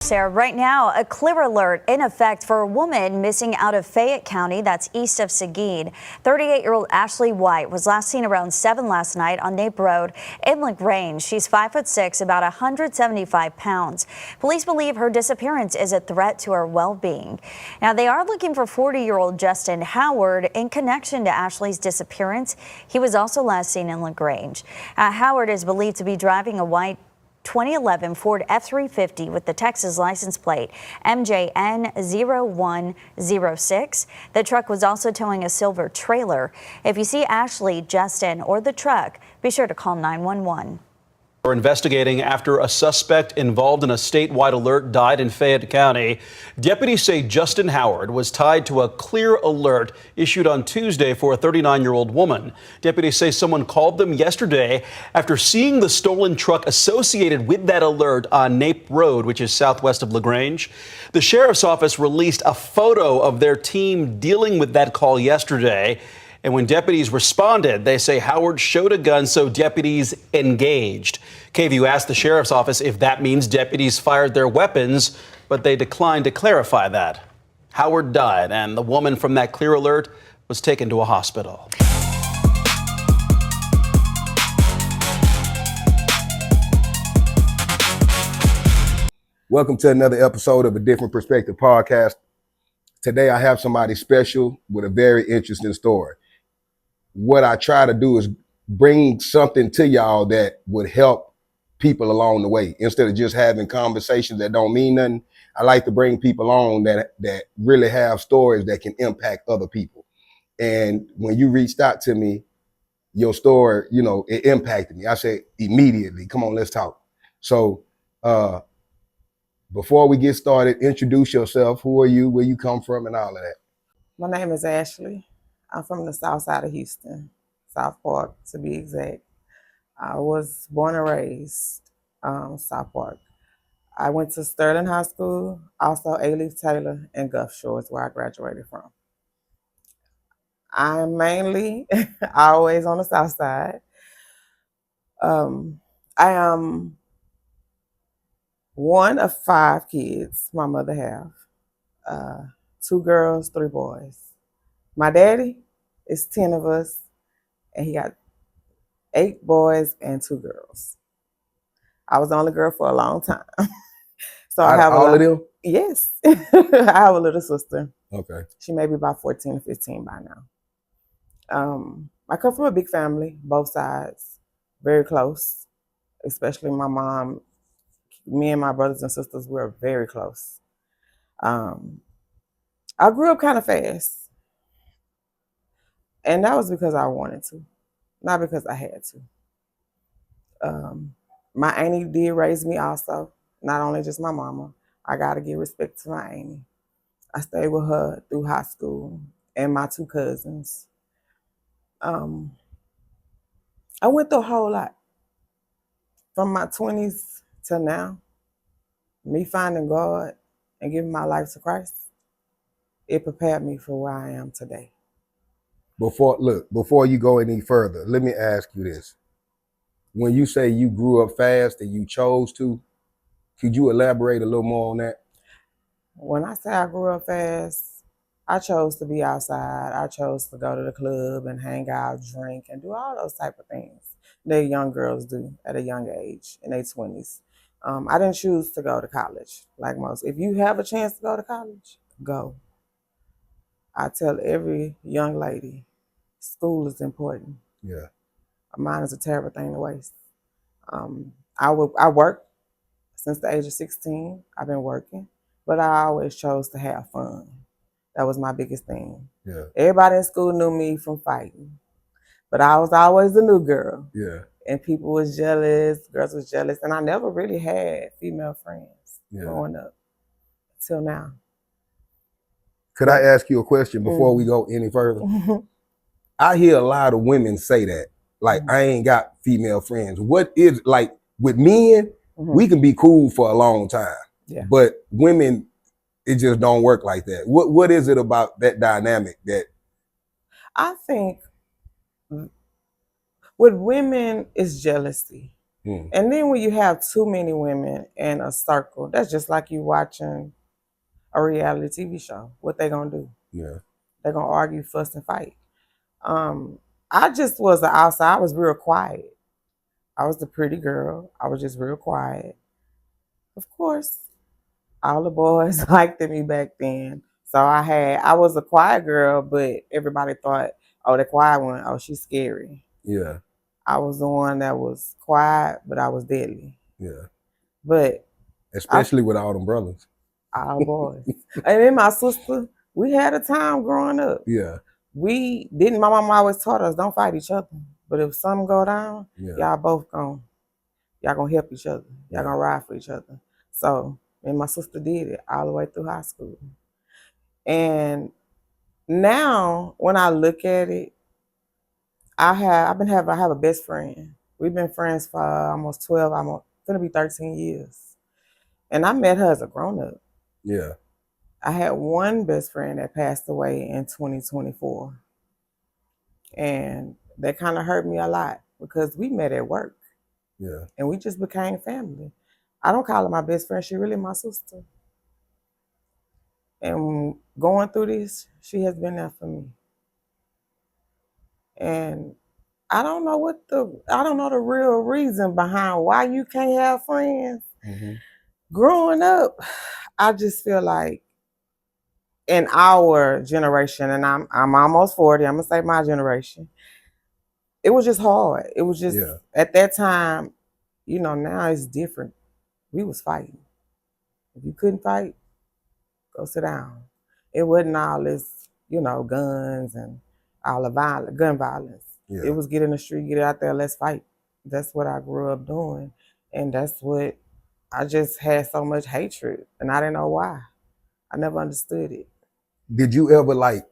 Sarah, right now, a clear alert in effect for a woman missing out of Fayette County, that's east of Seguin. 38-year-old Ashely White was last seen around 7 last night on Nape Road in LaGrange. She's 5'6", about 175 pounds. Police believe her disappearance is a threat to her well-being. Now, they are looking for 40-year-old Justin Howard in connection to Ashely's disappearance. He was also last seen in LaGrange. Howard is believed to be driving a white 2011 Ford F-350 with the Texas license plate MJN0106. The truck was also towing a silver trailer. If you see Ashely, Justin, or the truck, be sure to call 911. We're investigating after a suspect involved in a statewide alert died in Fayette County. Deputies say Justin Howard was tied to a clear alert issued on Tuesday for a 39-year-old woman. Deputies say someone called them yesterday after seeing the stolen truck associated with that alert on Nape Road, which is southwest of LaGrange. The sheriff's office released a photo of their team dealing with that call yesterday. And when deputies responded, they say Howard showed a gun, so deputies engaged. KVU asked the sheriff's office if that means deputies fired their weapons, but they declined to clarify that. Howard died, and the woman from that clear alert was taken to a hospital. Welcome to another episode of A Different Perspective podcast. Today I have somebody special with a very interesting story. What I try to do is bring something to y'all that would help people along the way. Instead of just having conversations that don't mean nothing, I like to bring people on that really have stories that can impact other people. And when you reached out to me, your story, it impacted me. I said, immediately, come on, let's talk. So before we get started, introduce yourself. Who are you, where you come from, and all of that. My name is Ashely. I'm from the south side of Houston, South Park to be exact. I was born and raised South Park. I went to Sterling High School, also A-Leaf Taylor, and Gulf Shores, where I graduated from. I'm mainly always on the south side. I am one of 5 kids my mother have. 2 girls, 3 boys. My daddy is 10 of us, and he got 8 boys and 2 girls. I was the only girl for a long time. So I have all of them? Yes. I have a little sister. Okay. She may be about 14 or 15 by now. I come from a big family, both sides, very close, especially my mom. Me and my brothers and sisters were very close. I grew up kind of fast. And that was because I wanted to, not because I had to. My auntie did raise me also, not only just my mama. I got to give respect to my auntie. I stayed with her through high school and my 2 cousins. I went through a whole lot. From my 20s to now, me finding God and giving my life to Christ, it prepared me for where I am today. Before you go any further, let me ask you this. When you say you grew up fast and you chose to, could you elaborate a little more on that? When I say I grew up fast, I chose to be outside. I chose to go to the club and hang out, drink, and do all those type of things that young girls do at a young age in their 20s. I didn't choose to go to college like most. If you have a chance to go to college, go. I tell every young lady, school is important. Yeah. Mine is a terrible thing to waste. I worked since the age of 16. I've been working, but I always chose to have fun. That was my biggest thing. Yeah. Everybody in school knew me from fighting, but I was always the new girl. Yeah. And people was jealous, girls was jealous, and I never really had female friends growing up till now. Could I ask you a question before we go any further? I hear a lot of women say that, like, I ain't got female friends. What is, like, with men, we can be cool for a long time. Yeah. But women, it just don't work like that. What is it about that dynamic that? I think with women, it's jealousy. And then when you have too many women in a circle, that's just like you watching a reality TV show. What they gonna do? Yeah. They're gonna argue, fuss, and fight. I just was the outside. I was real quiet. I was the pretty girl. I was just real quiet. Of course, all the boys liked me back then. So I was a quiet girl, but everybody thought, oh, the quiet one, oh, she's scary. Yeah. I was the one that was quiet, but I was deadly. Yeah. But especially with all them brothers. All boys. And then my sister, we had a time growing up. Yeah. My mama always taught us, don't fight each other. But if something go down, y'all gonna help each other. Y'all gonna ride for each other. So, and my sister did it all the way through high school. And now when I look at it, I have a best friend. We've been friends for almost 12, almost gonna be 13 years. And I met her as a grown-up. Yeah. I had one best friend that passed away in 2024. And that kind of hurt me a lot because we met at work. Yeah. And we just became family. I don't call her my best friend. She really my sister. And going through this, she has been there for me. And I don't know the real reason behind why you can't have friends. Growing up, I just feel like in our generation, and I'm almost 40, I'm gonna say my generation, it was just hard. It was just at that time, now it's different. We was fighting. If you couldn't fight, go sit down. It wasn't all this, guns and all the gun violence. Yeah. It was get in the street, get out there, let's fight. That's what I grew up doing. And that's what I just had so much hatred. And I didn't know why. I never understood it. Did you ever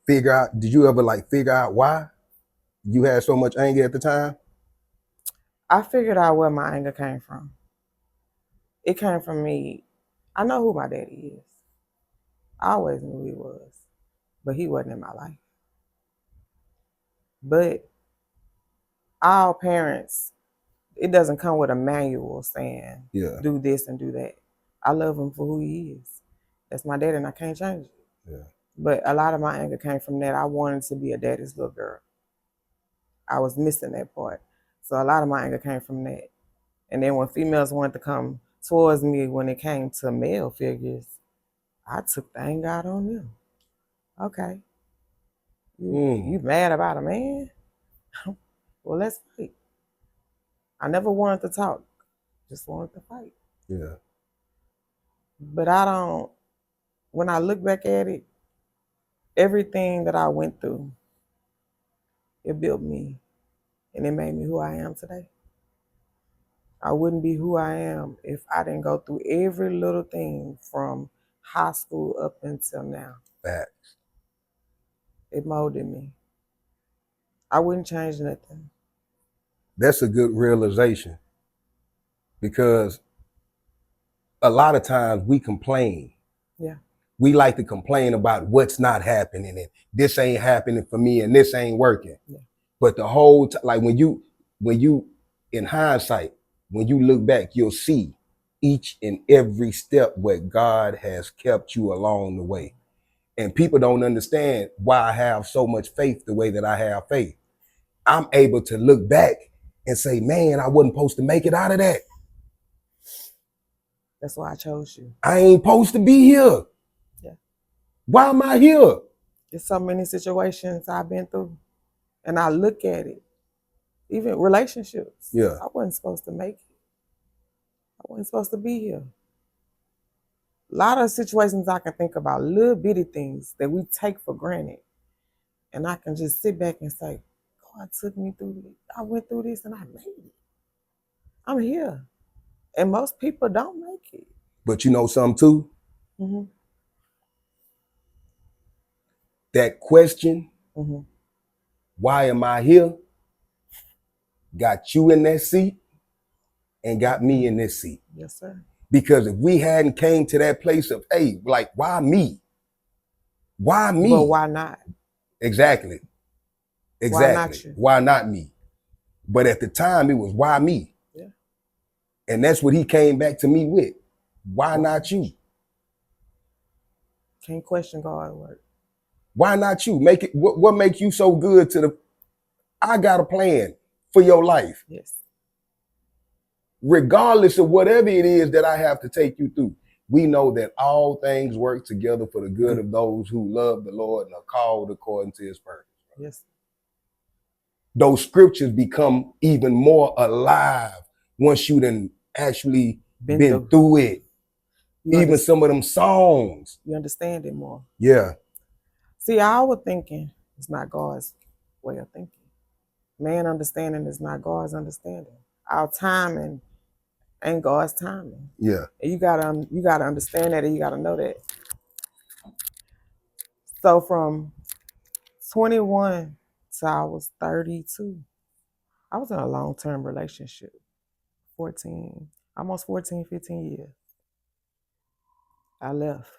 figure out why you had so much anger at the time? I figured out where my anger came from. It came from me. I know who my daddy is. I always knew who he was, but he wasn't in my life. But all parents, it doesn't come with a manual saying, do this and do that. I love him for who he is. That's my daddy and I can't change it. Yeah. But a lot of my anger came from that. I wanted to be a daddy's little girl. I was missing that part. So a lot of my anger came from that. And then when females wanted to come towards me when it came to male figures, I took the anger out on them. Okay. You mad about a man? Well, let's fight. I never wanted to talk. Just wanted to fight. Yeah. But when I look back at it, everything that I went through, it built me and it made me who I am today. I wouldn't be who I am if I didn't go through every little thing from high school up until now. Facts. It molded me. I wouldn't change nothing. That's a good realization because a lot of times we complain. Yeah. We like to complain about what's not happening and this ain't happening for me and this ain't working. Yeah. But the whole when you in hindsight, when you look back, you'll see each and every step where God has kept you along the way. And people don't understand why I have so much faith the way that I have faith. I'm able to look back and say, man, I wasn't supposed to make it out of that. That's why I chose you. I ain't supposed to be here. Yeah. Why am I here? There's so many situations I've been through. And I look at it. Even relationships. Yeah. I wasn't supposed to make it. I wasn't supposed to be here. A lot of situations I can think about, little bitty things that we take for granted. And I can just sit back and say, God took me through this. I went through this and I made it. I'm here. And most people don't make it. But you know something too? Mm-hmm. That question, why am I here? Got you in that seat and got me in this seat. Yes, sir. Because if we hadn't came to that place of, hey, like, why me? Why me? But why not? Exactly. Why not you? Why not me? But at the time, it was why me? Yeah. And that's what he came back to me with. Why not you? Can't question God's word. Why not you? Make it. What makes you so good to the? I got a plan for your life. Yes. Regardless of whatever it is that I have to take you through, we know that all things work together for the good of those who love the Lord and are called according to his purpose. Yes. Those scriptures become even more alive once you done actually been through it. Even some of them songs. You understand it more. Yeah. See, our thinking is not God's way of thinking. Man understanding is not God's understanding. Our timing ain't God's timing. Yeah. And you gotta understand that, and you gotta know that. So from 21 till I was 32, I was in a long-term relationship. 15 years. I left.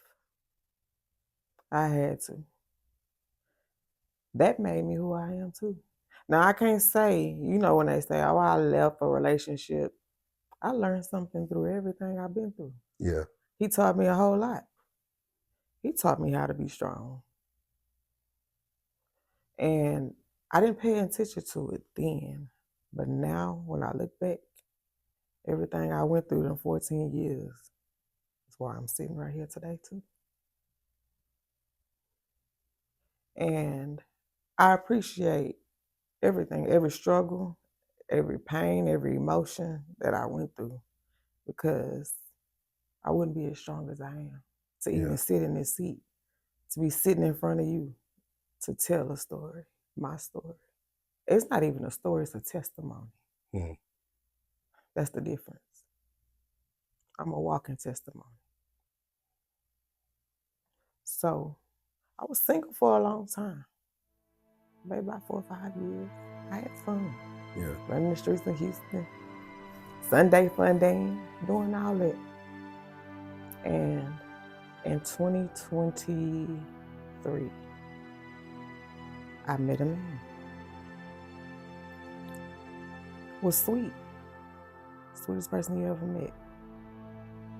I had to. That made me who I am too. Now I can't say, when they say, oh, I left a relationship, I learned something through everything I've been through. Yeah. He taught me a whole lot. He taught me how to be strong. And I didn't pay attention to it then. But now when I look back, everything I went through in 14 years is why I'm sitting right here today too. And I appreciate everything, every struggle, every pain, every emotion that I went through, because I wouldn't be as strong as I am to even sit in this seat, to be sitting in front of you, to tell a story, my story. It's not even a story, it's a testimony. Mm. That's the difference. I'm a walking testimony. So I was single for a long time, maybe about 4 or 5 years. I had fun. Yeah. Running the streets in Houston, Sunday fun day, doing all that. And in 2023, I met a man. Was sweet. Sweetest person you ever met.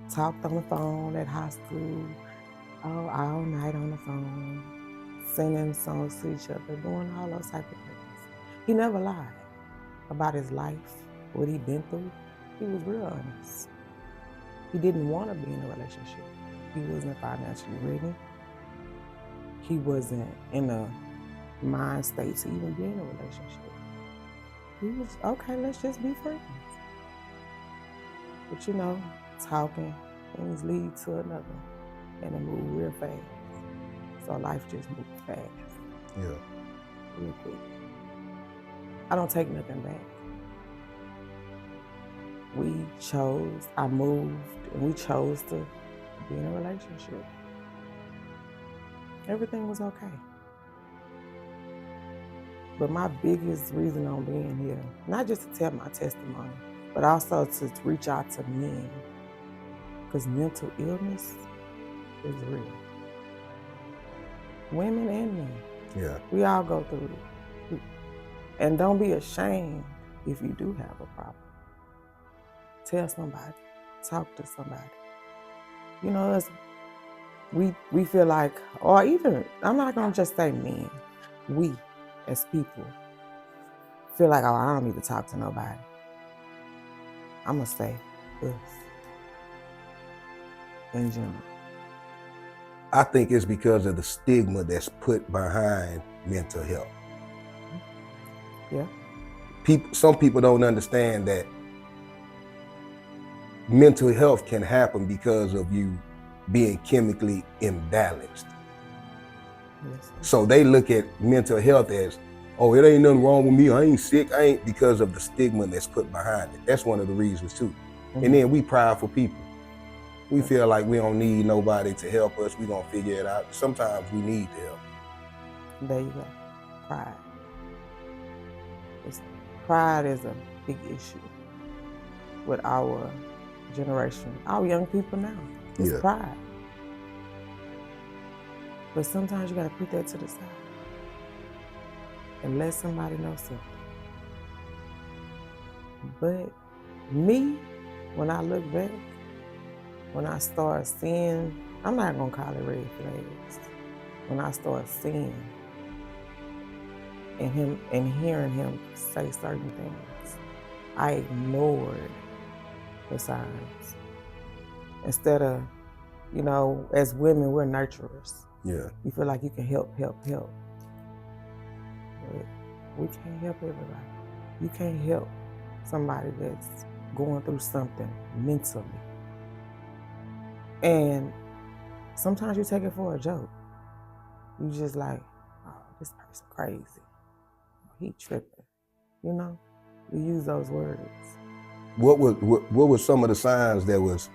Talked on the phone at high school, all night on the phone, singing songs to each other, doing all those type of things. He never lied about his life, what he'd been through. He was real honest. He didn't want to be in a relationship. He wasn't financially ready. He wasn't in a mind state to even be in a relationship. He was, okay, let's just be friends. But talking, things lead to another, and it moved real fast. So life just moved fast. Yeah. Real quick. I don't take nothing back. I moved, and we chose to be in a relationship. Everything was okay. But my biggest reason on being here, not just to tell my testimony, but also to reach out to men, because mental illness is real. Women and men. Yeah. We all go through it. And don't be ashamed if you do have a problem. Tell somebody. Talk to somebody. We feel like, or even, I'm not going to just say men, we as people feel like, oh, I don't need to talk to nobody. I'm going to say us in general. I think it's because of the stigma that's put behind mental health. Yeah. Some people don't understand that mental health can happen because of you being chemically imbalanced. Yes. So they look at mental health as, oh, it ain't nothing wrong with me, I ain't sick, because of the stigma that's put behind it. That's one of the reasons too. Mm-hmm. And then we prideful people. We feel like we don't need nobody to help us, we gonna figure it out. Sometimes we need help. There you go, pride. Pride is a big issue with our generation, our young people now. It's pride. But sometimes you gotta put that to the side and let somebody know something. But me, when I look back, when I start seeing, I'm not gonna call it red flags. When I start seeing and hearing him say certain things, I ignored the signs. Instead of, as women, we're nurturers. Yeah. You feel like you can help. But we can't help everybody. You can't help somebody that's going through something mentally. And sometimes you take it for a joke. You just like, oh, this person crazy. He tripping. You use those words. What were some of the signs that was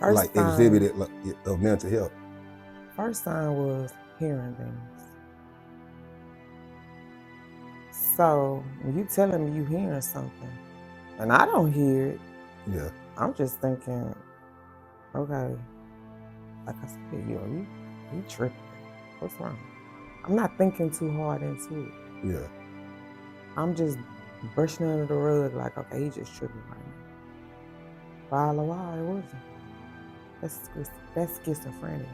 exhibited of mental health? First sign was hearing things. So when you telling me you hearing something, and I don't hear it, yeah, I'm just thinking, okay, like I said, you tripping. What's wrong? I'm not thinking too hard into it. Yeah. I'm just brushing under the rug like, okay, he just tripping right now. But all the while, it wasn't. That's schizophrenia.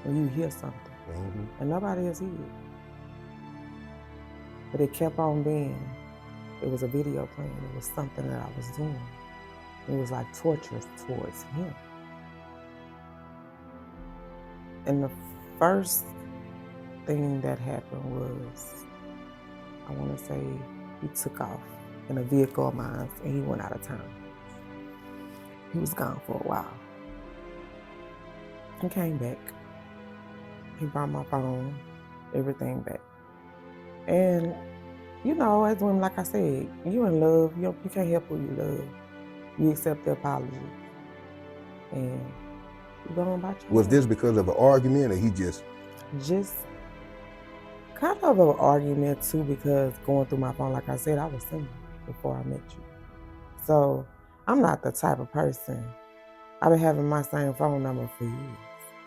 When you hear something, and nobody else hear it. But it kept on being, it was a video playing, it was something that I was doing. It was like torturous towards him. And the first thing that happened was, I want to say he took off in a vehicle of mine and he went out of town. He was gone for a while. He came back. He brought my phone, everything back. And, as women, like I said, you in love, you can't help who you love. You accept the apology. And you go on about your Was life. this because of an argument or he just? Just kind of an argument too, because going through my phone, like I said, I was single before I met you. So I'm not the type of person, I've been having my same phone number for years.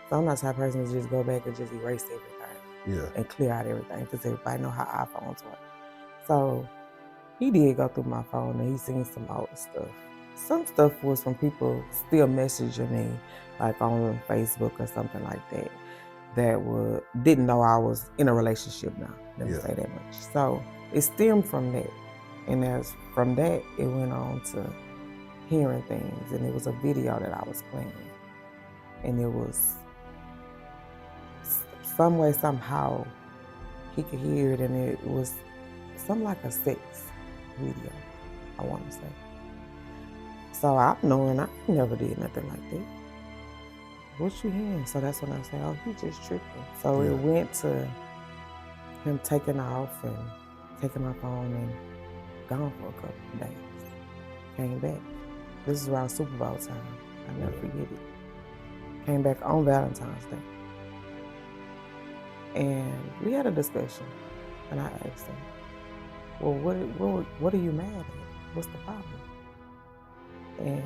So I'm not the type of person to just go back and just erase everything and clear out everything, because everybody know how iPhones work. So he did go through my phone and he seen some old stuff. Some stuff was from people still messaging me, like on Facebook or something like that, that didn't know I was in a relationship now. Let me say that much. So it stemmed from that. And as from that, it went on to hearing things. And it was a video that I was playing. And it was some way, somehow, he could hear it. And it was something like a sex video, I want to say. So I'm knowing I never did nothing like that. What you hearing? So that's when I say, oh, he just tripping. So it went to him taking off and taking my phone and gone for a couple of days. Came back. This is around Super Bowl time. I never forget it. Came back on Valentine's Day. And we had a discussion. And I asked him, well, what are you mad at? What's the problem? And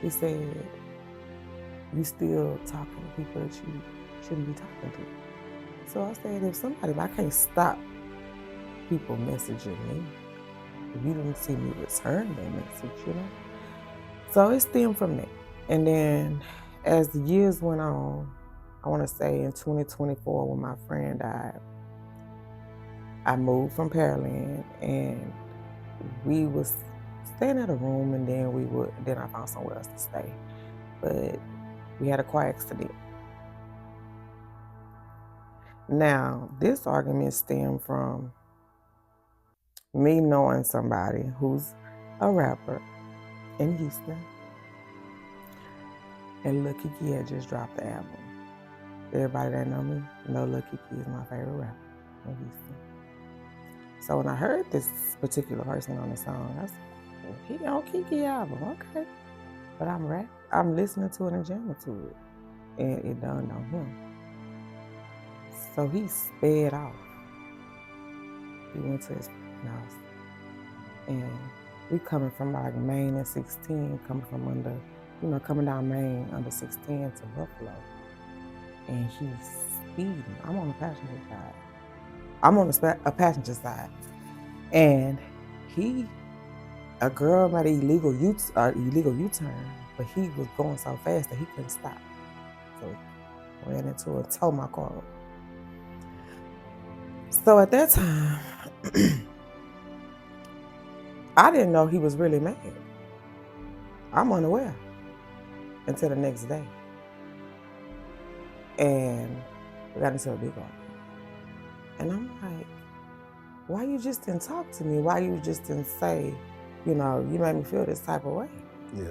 he said, you still talking to people that you shouldn't be talking to. So I said, I can't stop people messaging me. If you didn't see me return that message, So it stemmed from that. And then as the years went on, I want to say in 2024, when my friend died, I moved from Pearland and we was staying at a room, and then I found somewhere else to stay. But we had a car accident. Now, this argument stemmed from me knowing somebody who's a rapper in Houston. And Lil Keke had just dropped the album. Everybody that know me know Lil Keke is my favorite rapper in Houston. So when I heard this particular person on the song, I said, well, he on Keke album, okay. But I'm listening to it and jamming to it. And it dawned on him. So he sped off. He went to his house. And we coming from like Maine and 16, coming down Maine under 16 to Buffalo. And he's speeding. I'm on the passenger side. And a girl made an illegal U-turn, but he was going so fast that he couldn't stop. So I ran into her and tore my car up. So at that time, I didn't know he was really mad. I'm unaware until the next day. And we got into a big argument. And I'm like, why you just didn't talk to me? Why you just didn't say, you made me feel this type of way? Yeah.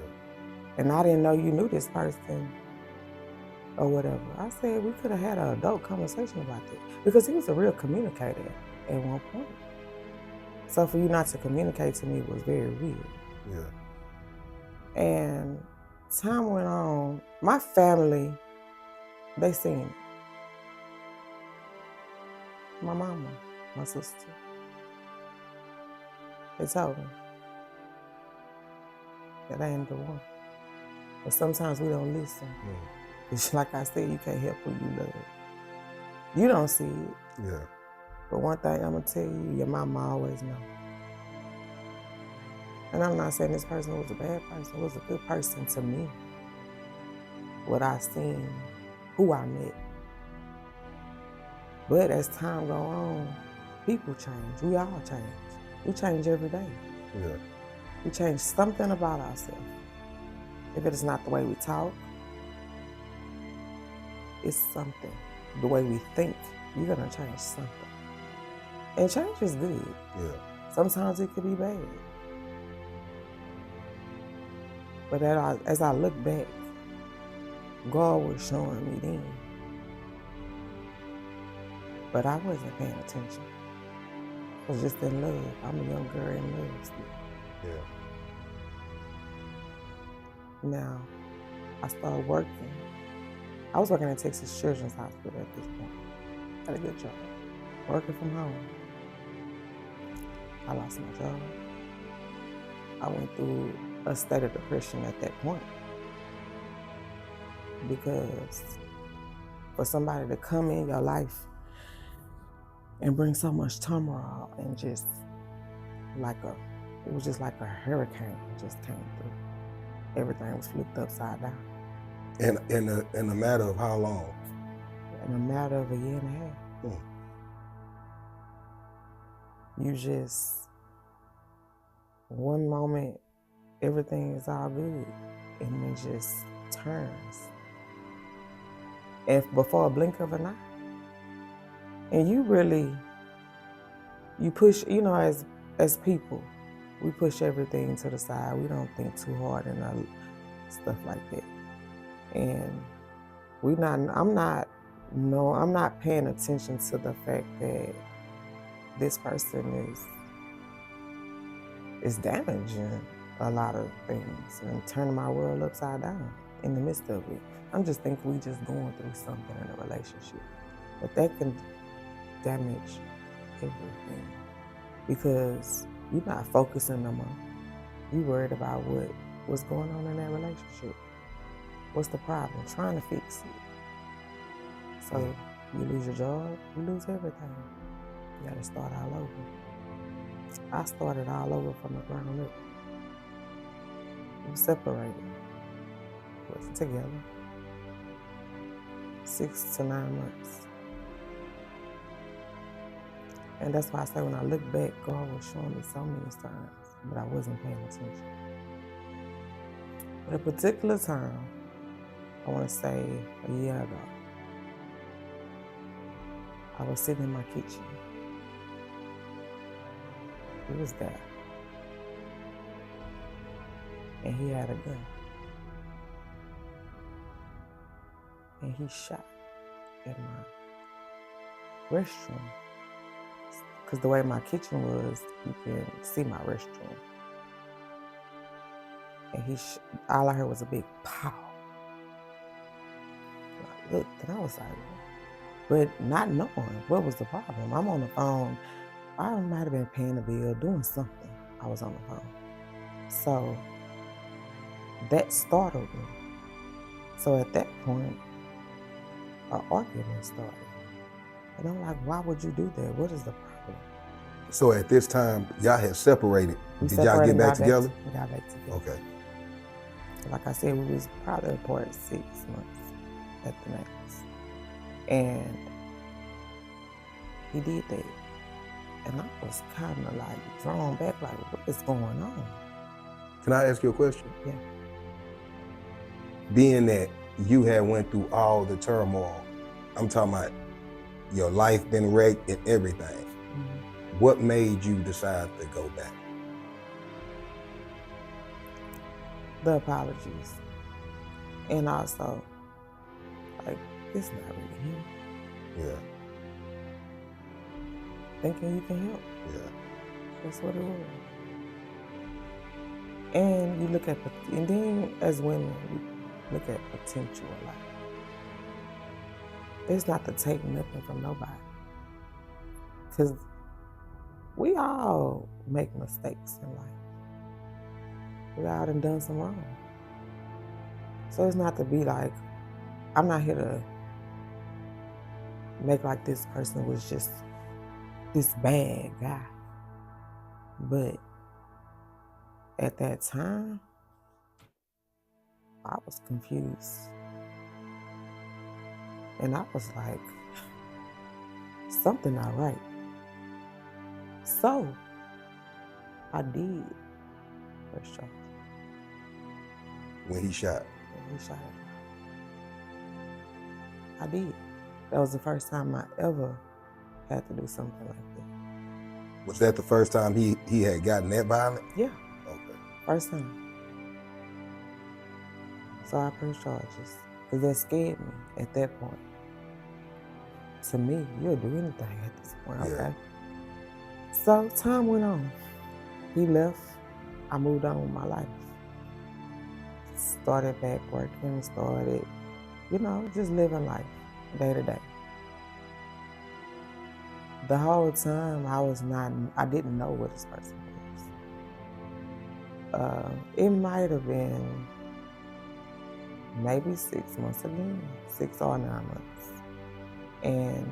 And I didn't know you knew this person or whatever. I said, we could have had an adult conversation about that. Because he was a real communicator at one point. So for you not to communicate to me was very weird. Yeah. And time went on. My family, they seen it. My mama, my sister. They told me that I ain't the one. But sometimes we don't listen. It's like I said, you can't help who you love. You don't see it. Yeah. But one thing I'm gonna tell you, your mama always knows. And I'm not saying this person was a bad person, was a good person to me. What I seen, who I met. But as time go on, people change. We all change. We change every day. Yeah. We change something about ourselves. If it is not the way we talk, it's something. The way we think, you're gonna change something. And change is good. Yeah. Sometimes it could be bad. But as I look back, God was showing me then. But I wasn't paying attention. I was just in love. I'm a young girl in love still. Yeah. Now, I started working. I was working at Texas Children's Hospital at this point. Had a good job. Working from home. I lost my job. I went through a state of depression at that point. Because for somebody to come in your life and bring so much turmoil and just it was just like a hurricane just came through. Everything was flipped upside down. In a matter of how long? In a matter of a year and a half. You just, one moment, everything is all good, and it just turns. And before a blink of an eye. And you push, as people, we push everything to the side. We don't think too hard and stuff like that. And I'm not paying attention to the fact that this person is damaging a lot of things and turning my world upside down in the midst of it. I'm just thinking we just going through something in a relationship. But that can damage everything because you're not focusing no more. You're worried about what's going on in that relationship. What's the problem? Trying to fix it. So you lose your job, you lose everything. You gotta start all over. I started all over from the ground up. We were separated. We wasn't together. 6 to 9 months. And that's why I say when I look back, God was showing me so many signs, but I wasn't paying attention. At a particular time, I want to say a year ago, I was sitting in my kitchen. He was there. And he had a gun. And he shot at my restroom. Because the way my kitchen was, you can see my restroom. And all I heard was a big pow. And I looked and I was like, but not knowing what was the problem. I'm on the phone. I might have been paying a bill, doing something. I was on the phone. So that startled me. So at that point, an argument started. And I'm like, why would you do that? What is the problem? So at this time, y'all had separated. We Did y'all get separated, back together? We got back together. Okay. Like I said, we was probably apart 6 months at the max. And he did that. And I was kind of like drawn back, like, what is going on? Can I ask you a question? Yeah. Being that you had went through all the turmoil, I'm talking about your life been wrecked and everything. Mm-hmm. What made you decide to go back? The apologies. And also, like, it's not really him. Yeah. Thinking you can help. Yeah. That's what it was. And you look at, and then as women, we look at potential a lot. It's not to take nothing from nobody. Because we all make mistakes in life. We all done some wrong. So it's not to be like, I'm not here to make like this person was just this bad guy. But at that time, I was confused. And I was like, something not right. So I did first charge. When he shot? When he shot at me. I did. That was the first time I ever had to do something like that. Was that the first time he had gotten that violent? Yeah. Okay. First time. So I pressed charges. Because that scared me at that point. To me, you'll do anything at this point, okay? Yeah. So time went on. He left. I moved on with my life. Started back working, started, just living life day to day. The whole time I didn't know what this person was. It might have been maybe 6 months again, 6 or 9 months. And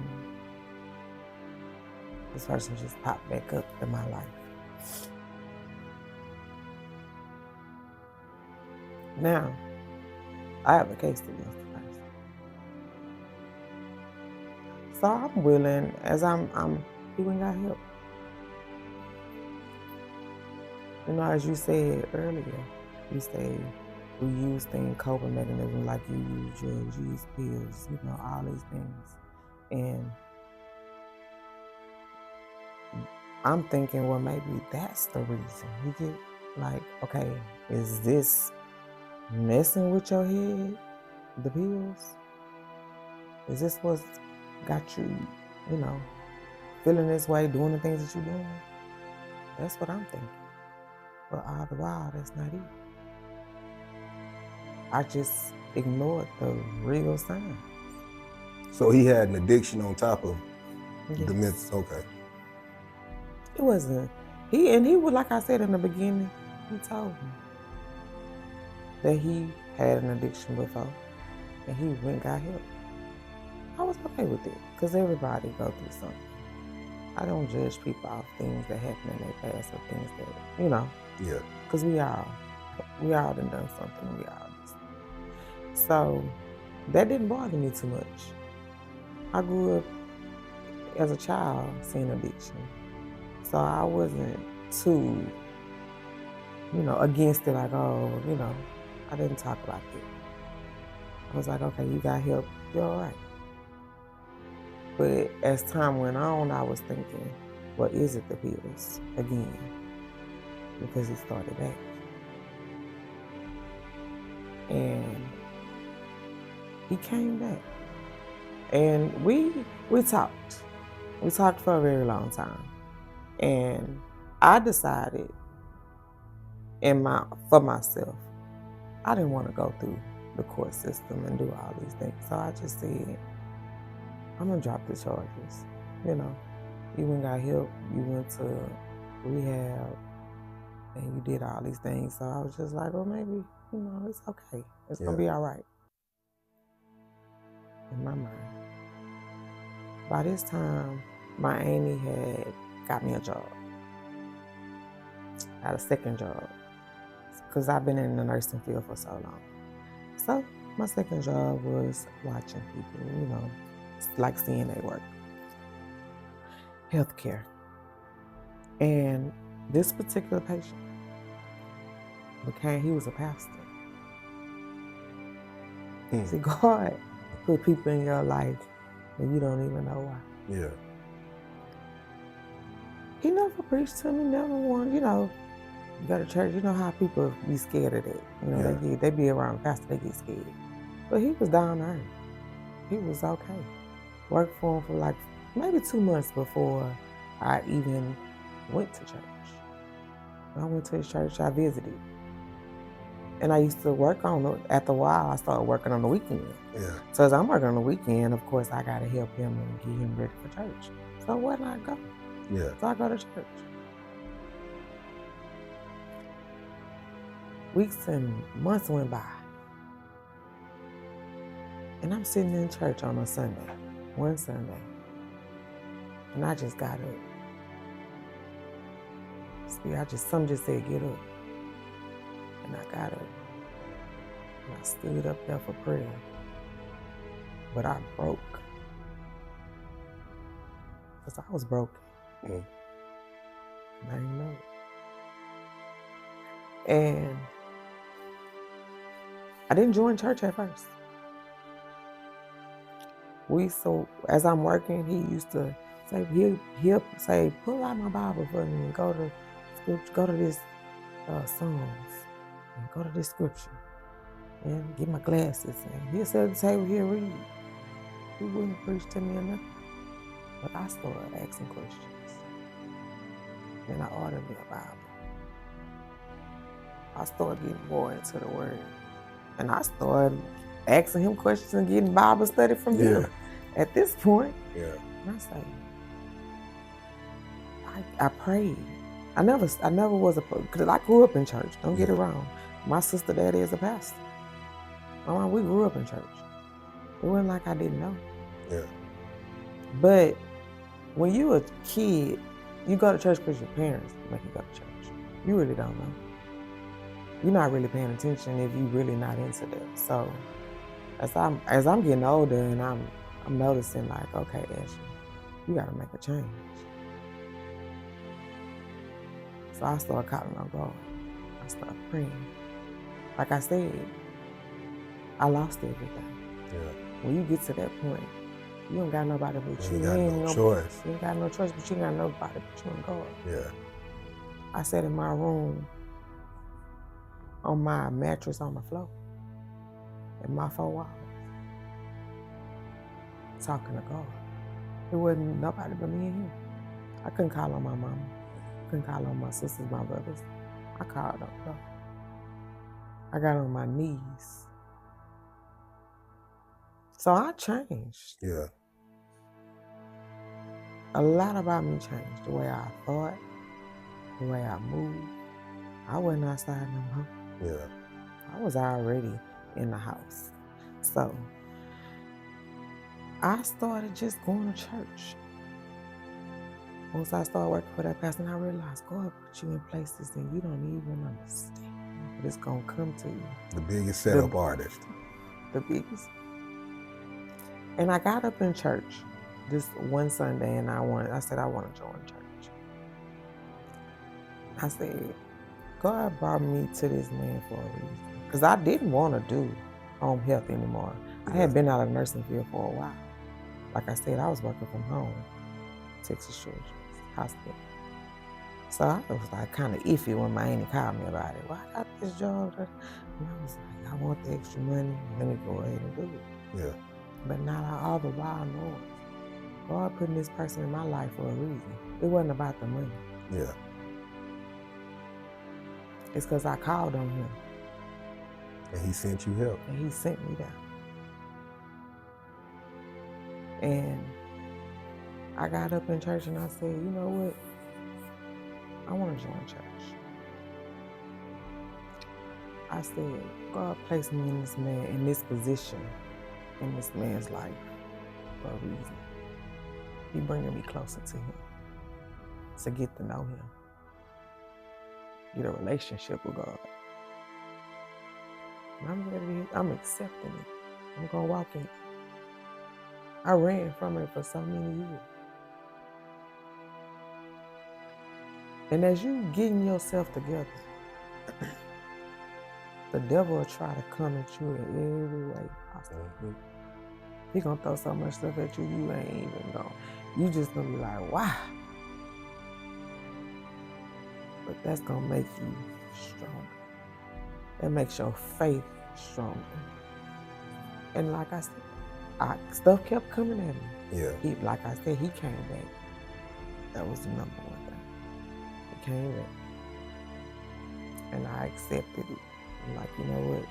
this person just popped back up in my life. Now, I have a case against the person. So I'm willing, as he went got help. As you said earlier, you say we use things, coping mechanisms, like you use drugs, you use pills, all these things. And I'm thinking, well, maybe that's the reason. You get like, okay, is this messing with your head, the pills? Is this what's got you, feeling this way, doing the things that you're doing? That's what I'm thinking. But all the while, that's not it. I just ignored the real signs. So he had an addiction on top of the Yes. Okay. It wasn't. He would, like I said in the beginning, he told me that he had an addiction before and he went and got help. I was okay with it because everybody go through something. I don't judge people off things that happen in their past or things that, Yeah. because we all done something. We all do something. So that didn't bother me too much. I grew up as a child seeing addiction. So I wasn't too, against it, like, I didn't talk about it. I was like, okay, you got help, you're all right. But as time went on, I was thinking, well, is it the pills again? Because it started back. And he came back. And we talked. We talked for a very long time. And I decided for myself, I didn't want to go through the court system and do all these things. So I just said, I'm gonna drop the charges. You went and got help, you went to rehab, and you did all these things. So I was just like, well, maybe, it's okay. It's gonna be all right. In my mind. By this time, my auntie had got me a job. I had a second job because I've been in the nursing field for so long. So my second job was watching people, you know, like CNA work, healthcare. And this particular patient he was a pastor. See, God put people in your life and you don't even know why. Yeah. He never preached to me, never wanted, you know, you go to church, you know how people be scared of that. You know, they be around the pastor, they get scared. But he was down there. He was okay. Worked for him for like maybe 2 months before I even went to church. When I went to his church, I visited. And I used to work on it. After a while, I started working on the weekend. Yeah. So as I'm working on the weekend, of course, I got to help him and get him ready for church. So why not go? Yeah. So I go to church. Weeks and months went by. And I'm sitting in church on a Sunday, one Sunday. And I just got up. See, something just said, get up. And I got up. And I stood up there for prayer. But I broke. Because I was broken. And I didn't know it. And I didn't join church at first. So as I'm working, he used to say, he'll say, pull out my Bible for me and go to scripture, go to this Psalms, and go to this scripture, and get my glasses. And he'll sit at the table, he'll read. He wouldn't preach to me or nothing. But I started asking questions. Then I ordered me a Bible. I started getting more into the Word. And I started asking him questions and getting Bible study from him. At this point, and I say, I prayed. I never was because I grew up in church. Don't get it wrong. My sister daddy is a pastor. My mom, we grew up in church. It wasn't like I didn't know. Yeah. But when you a kid, you go to church because your parents make you go to church. You really don't know. You're not really paying attention if you really not into that. So as I'm getting older and I'm noticing like, okay, Ashely, you gotta make a change. So I started calling on God. I started praying. Like I said, I lost everything. Yeah. When you get to that point, you don't got nobody but you. You ain't got no choice. You ain't got no choice, but you ain't got nobody but you and God. Yeah. I sat in my room on my mattress on the floor in my 4 walls, talking to God. It wasn't nobody but me and him. I couldn't call on my mama. I couldn't call on my sisters, my brothers. I called on God. I got on my knees. So I changed. Yeah. A lot about me changed. The way I thought, the way I moved. I wasn't outside no more. Yeah. I was already in the house. So I started just going to church. Once I started working for that pastor, and I realized God put you in places and you don't even understand. But it's gonna come to you. The biggest setup artist. The biggest. And I got up in church this one Sunday and I said I want to join church. I said, God brought me to this man for a reason. Because I didn't want to do home health anymore. I had been out of the nursing field for a while. Like I said, I was working from home, Texas Children's Hospital. So I was like kind of iffy when my auntie called me about it. Well, I got this job. And I was like, I want the extra money. Let me go ahead and do it. Yeah. But not all the while knowing God putting this person in my life for a reason. It wasn't about the money. Yeah. It's because I called on him. And he sent you help. And he sent me down. And I got up in church and I said, you know what? I want to join church. I said, God placed me in this position, in this man's life for a reason. He bringing me closer to him. to get to know him, get a relationship with God. And I'm ready, I'm accepting it. I'm gonna walk in it. I ran from it for so many years. And as you getting yourself together, the devil will try to come at you in every way possible. He gonna throw so much stuff at you, you ain't even gonna. You just gonna be like, wow. But that's gonna make you stronger. That makes your faith stronger. And like I said, stuff kept coming at me. Yeah. Like I said, he came back. That was the number one thing. He came back. And I accepted it. I'm like, you know what?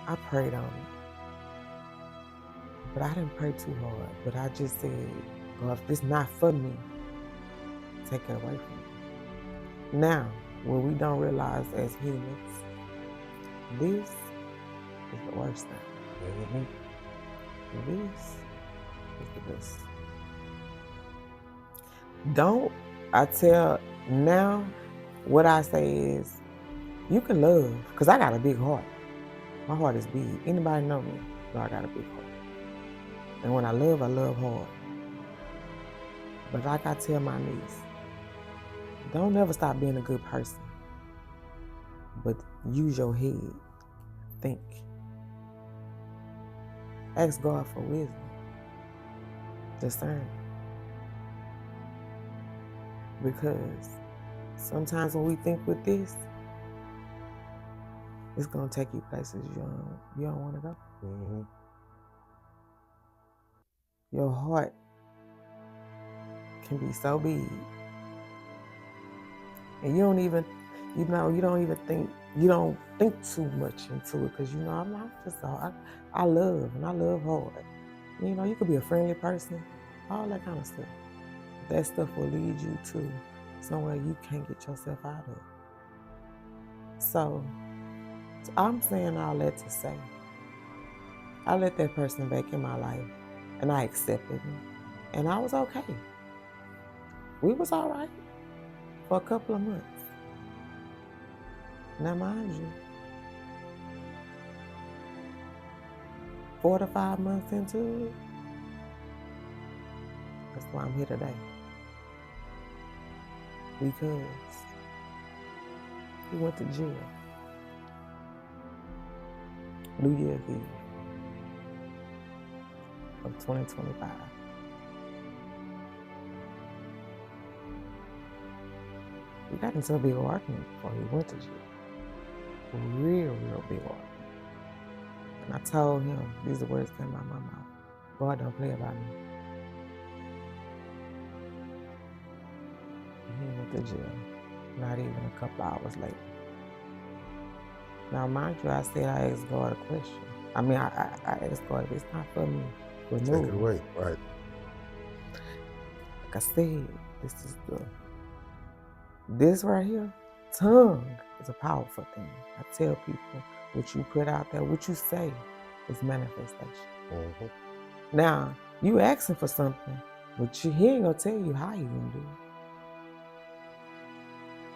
I prayed on it. But I didn't pray too hard. But I just said, God, if this not for me, take it away from me. Now, what we don't realize as humans, this is the worst thing. This is the best. I tell now, what I say is, you can love, because I got a big heart. My heart is big. Anybody know me? No, I got a big heart. And when I love hard. But like I tell my niece, don't ever stop being a good person. But use your head. Think. Ask God for wisdom. Discern. Because sometimes when we think with this, it's gonna take you places you don't want to go. Mm-hmm. Your heart can be so big, and you don't think too much into it, because I love hard. You could be a friendly person, all that kind of stuff. That stuff will lead you to somewhere you can't get yourself out of. So I'm saying all that to say, I let that person back in my life, and I accepted him, and I was okay. We was all right for a couple of months. Now, mind you, 4 to 5 months into it, that's why I'm here today. Because he went to jail. New Year's Eve of 2025. We got into a big argument before he went to jail. A real big argument. And I told him, these are the words came out of my mouth: God don't play about me. And he went to jail, not even a couple hours later. Now, mind you, I said I asked God a question. I asked God, if it's not for me, remove Take it away, right? Like I said, this right here, tongue is a powerful thing. I tell people, what you put out there, what you say, is manifestation. Mm-hmm. Now, you asking for something, but he ain't gonna tell you how you gonna do it.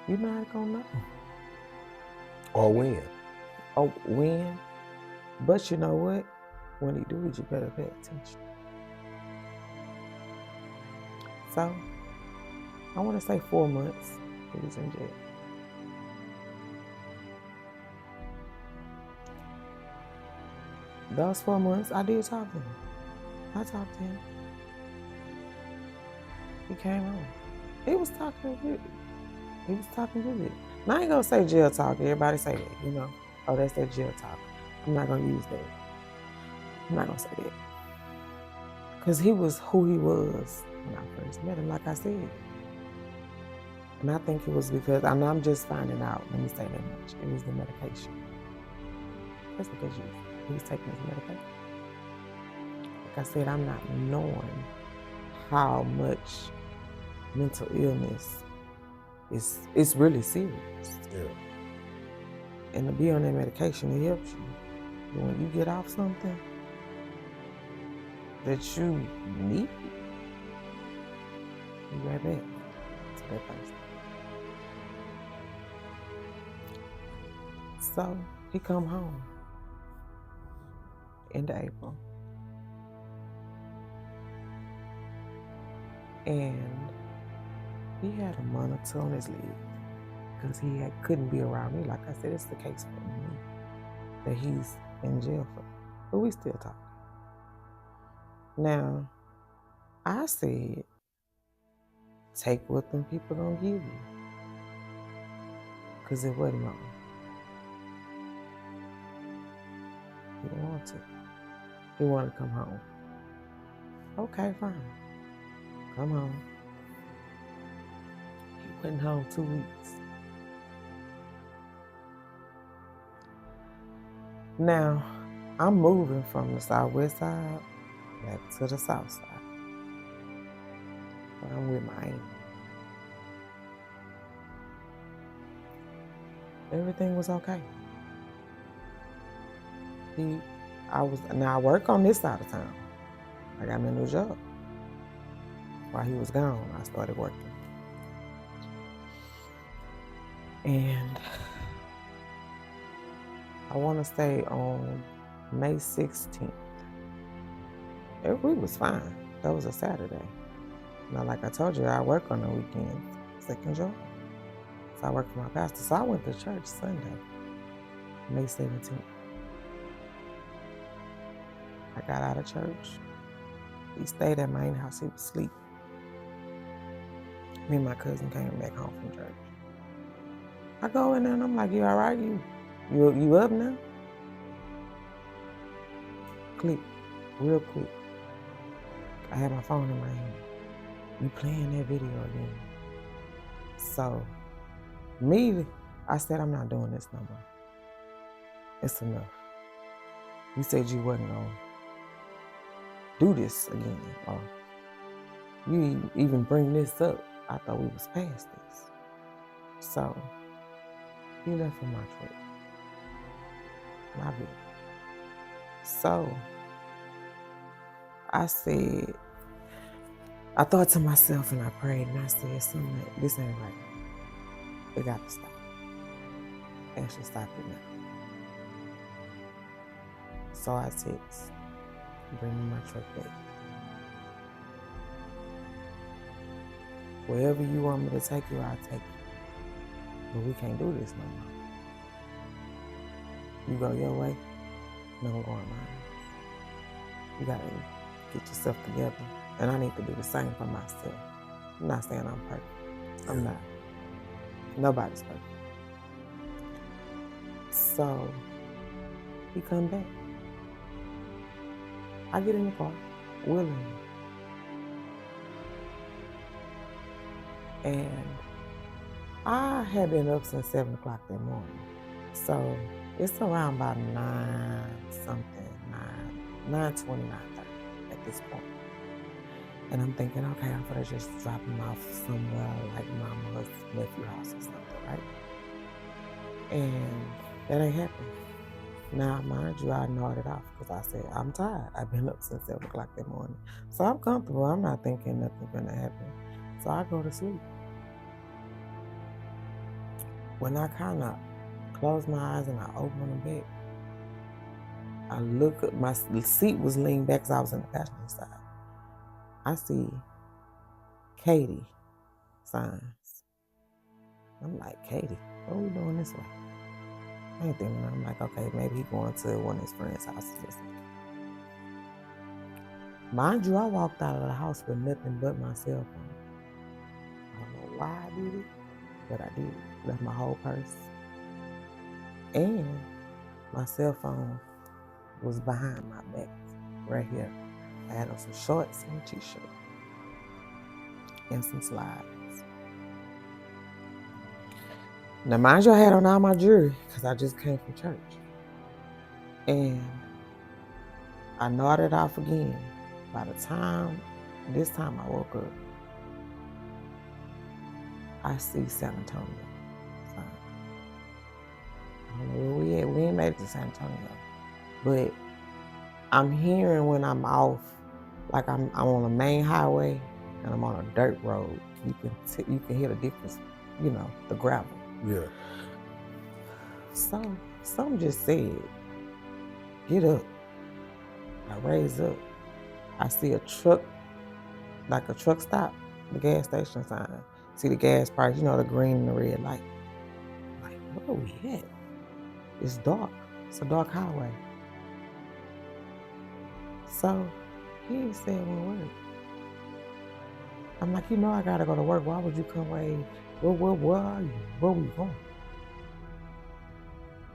You're not gonna know. Or when. Oh, when? But you know what? When he do it, you better pay attention. So, I want to say 4 months he was in jail. Those 4 months, I did talk to him. I talked to him. He came home. He was talking good. Now, I ain't gonna say jail talk. Everybody say that, Oh, that's that jail talk. I'm not gonna use that. I'm not gonna say that. Because he was who he was when I first met him, like I said. And I think it was because, and I'm just finding out, let me say that much, it was the medication. That's because he was taking his medication. Like I said, I'm not knowing how much mental illness it's really serious. Yeah. And to be on that medication, it helps you. But when you get off something that you need, Be right back to that person. So he come home in April. And he had a monitor on his leg because couldn't be around me. Like I said, it's the case for me that he's in jail for. But we still talk. Now, I said, take what them people gonna give you. Because it wasn't wrong. He didn't want to. He wanted to come home. Okay, fine. Come home. He went home 2 weeks. Now, I'm moving from the southwest side back to the south side. But I'm with my aunt. Everything was okay. I work on this side of town. I got me a new job. While he was gone, I started working. And I want to stay on May 16th. Every week was fine. That was a Saturday. Now, like I told you, I work on the weekends, second job. So I work for my pastor. So I went to church Sunday, May 17th. I got out of church. He stayed at my aunt's house. He was asleep. Me and my cousin came back home from church. I go in there and I'm like, you all right? You up now? Click, real quick. I had my phone in my hand. You playing that video again. So, I said, I'm not doing this no more. It's enough. You said you wasn't gonna do this again, or you even bring this up. I thought we was past this. So, he left for my trip. My bad. So, I thought to myself and I prayed and I said, this ain't right. It got to stop. Ashely, stop it now. So I text, bring me my truck back. Wherever you want me to take you, I'll take you. But we can't do this no more. You go your way, and I'm going mine. You gotta get yourself together. And I need to do the same for myself. I'm not saying I'm perfect. I'm not. Nobody's perfect. So, he come back. I get in the car, willingly. And I had been up since 7 o'clock that morning. So, it's around about 9:20, 9:30 at this point. And I'm thinking, okay, I'm gonna just drop him off somewhere like mama's nephew house or something, right? And that ain't happened. Now, mind you, I nodded off because I said, I'm tired. I've been up since 7 o'clock that morning. So I'm comfortable. I'm not thinking nothing's gonna happen. So I go to sleep. When I kind of close my eyes and I open them back, I look up, my seat was leaned back because I was in the passenger side. I see Katie signs. I'm like, Katie, what are we doing this way? I ain't thinking, I'm like, okay, maybe he going to one of his friends' houses or something. Mind you, I walked out of the house with nothing but my cell phone. I don't know why I did it, but I did. Left my whole purse. And my cell phone was behind my back, right here. I had on some shorts and a t-shirt and some slides. Now, mind you, I had on all my jewelry because I just came from church. And I nodded off again. By the time, this time I woke up, I see San Antonio sign. I don't know where we at. We ain't made it to San Antonio. But I'm hearing when I'm off, like I'm on the main highway and I'm on a dirt road. You can hear the difference, the gravel. Yeah. So something just said, get up. I raise up. I see a truck, like a truck stop, the gas station sign. See the gas price, the green and the red light. I'm like, where are we at? It's dark. It's a dark highway. So he ain't said one word. I'm like, I gotta go to work. Why would you come away? Where are you? Where we going?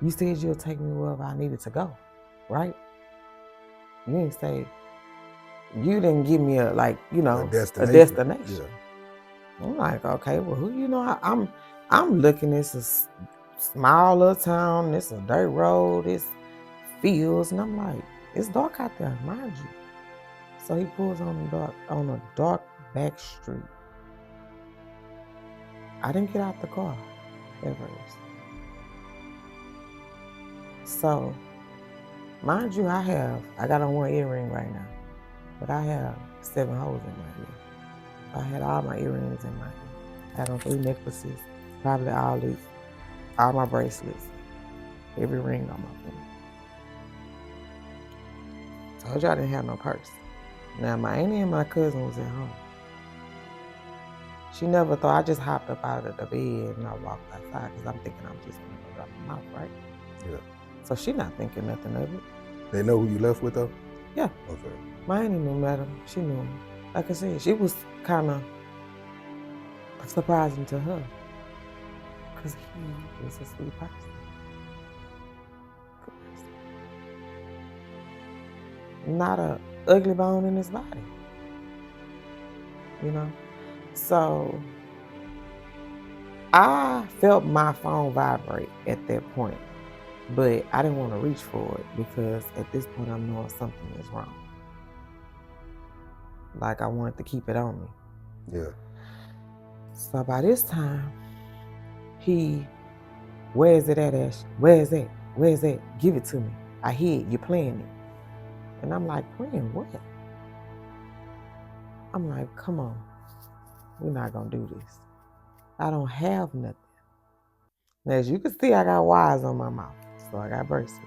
You said you'll take me wherever I needed to go, right? You didn't say, you didn't give me a destination. Yeah. I'm like, okay, well, I'm looking, it's a small little town, it's a dirt road, it's fields, and I'm like, it's dark out there, mind you. So he pulls on a dark back street. I didn't get out the car at first. So, mind you, I got on one earring right now, but I have 7 holes in my ear. I had all my earrings in my ear. I had on 3 necklaces, probably all my bracelets, every ring on my finger. Told you I didn't have no purse. Now, my auntie and my cousin was at home. She never thought. I just hopped up out of the bed and I walked outside because I'm thinking I'm just going to go drop them off, right? Yeah. So she not thinking nothing of it. They know who you left with though? Yeah. Okay. My auntie met him. She knew him. Like I said, she was kind of surprising to her because he was a sweet person. Good person. Not a ugly bone in his body. So I felt my phone vibrate at that point, but I didn't want to reach for it because at this point I'm knowing something is wrong. Like I wanted to keep it on me. Yeah. So by this time, where is it at, Ash? Where is that? Where is that? Give it to me. I hear it. You're playing it. And I'm like, playing what? I'm like, come on. We're not going to do this. I don't have nothing. Now, as you can see, I got wires on my mouth. So I got bracelets.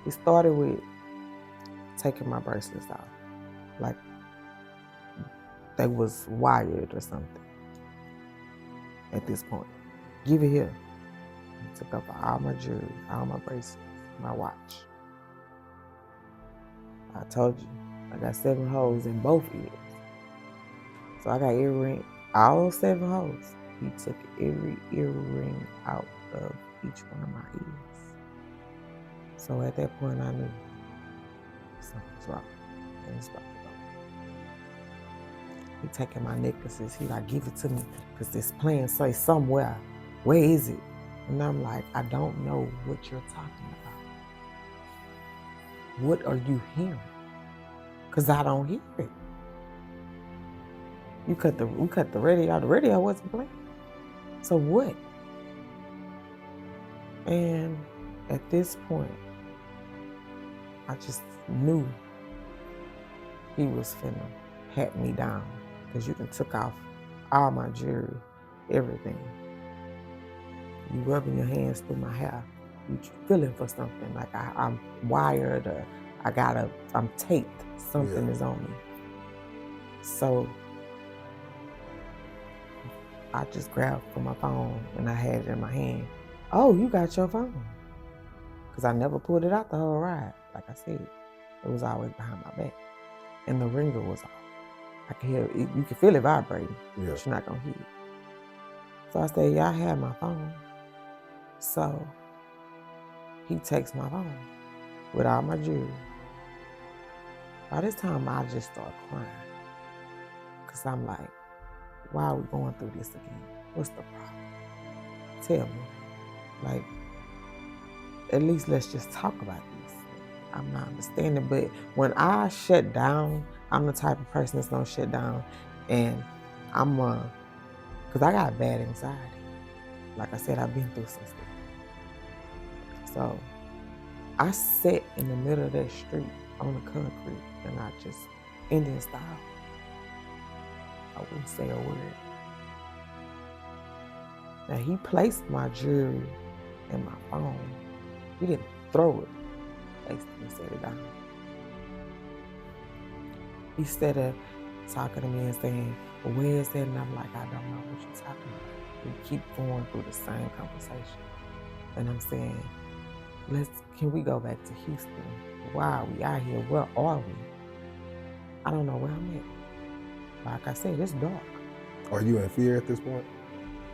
He started with taking my bracelets off. Like they was wired or something. At this point. Give it here. He took off all my jewelry, all my bracelets, my watch. I told you, I got 7 holes in both ears. So I got earring, all 7 holes. He took every earring out of each one of my ears. So at that point I knew something's wrong. And it's about to go. He taking my necklaces, he like, give it to me, because this plan say somewhere. Where is it? And I'm like, I don't know what you're talking about. What are you hearing? Because I don't hear it. We cut the radio out. The radio wasn't playing. So what? And at this point, I just knew he was finna pat me down. Because you done took off all my jewelry, everything. You rubbing your hands through my hair. You feeling for something. Like I'm wired or I'm taped. Something is on me. So I just grabbed for my phone and I had it in my hand. Oh, you got your phone. Because I never pulled it out the whole ride. Like I said, it was always behind my back. And the ringer was off. I could hear it. You can feel it vibrating. Yeah. But you're not going to hear it. So I said, yeah, I have my phone. So he takes my phone with all my jewelry. By this time, I just start crying. Because I'm like, why are we going through this again? What's the problem? Tell me. Like, at least let's just talk about this. I'm not understanding. But when I shut down, I'm the type of person that's gonna shut down. And I'm because I got bad anxiety. Like I said, I've been through some stuff. So I sat in the middle of that street on the concrete and I just and then stop. I wouldn't say a word. Now he placed my jewelry and my phone. He didn't throw it. Placed it and set it down. Instead of talking to me and saying, well, where is that? And I'm like, I don't know what you're talking about. We keep going through the same conversation. And I'm saying, can we go back to Houston? Why are we out here? Where are we? I don't know where I'm at. Like I said, it's dark. Are you in fear at this point?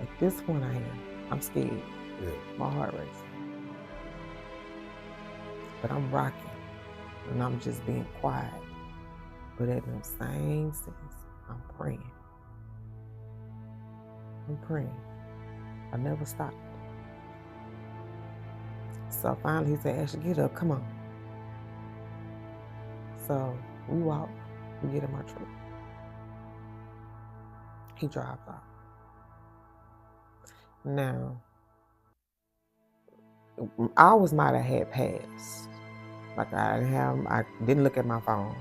At this point, I am. I'm scared. Yeah. My heart racing. But I'm rocking, and I'm just being quiet. But at the same sense, I'm praying. I'm praying. I never stopped. So finally he said, Ashely, get up, come on. So we walk, we get in my truck. He drives off. Now, ours might have had passed. Like I didn't look at my phone,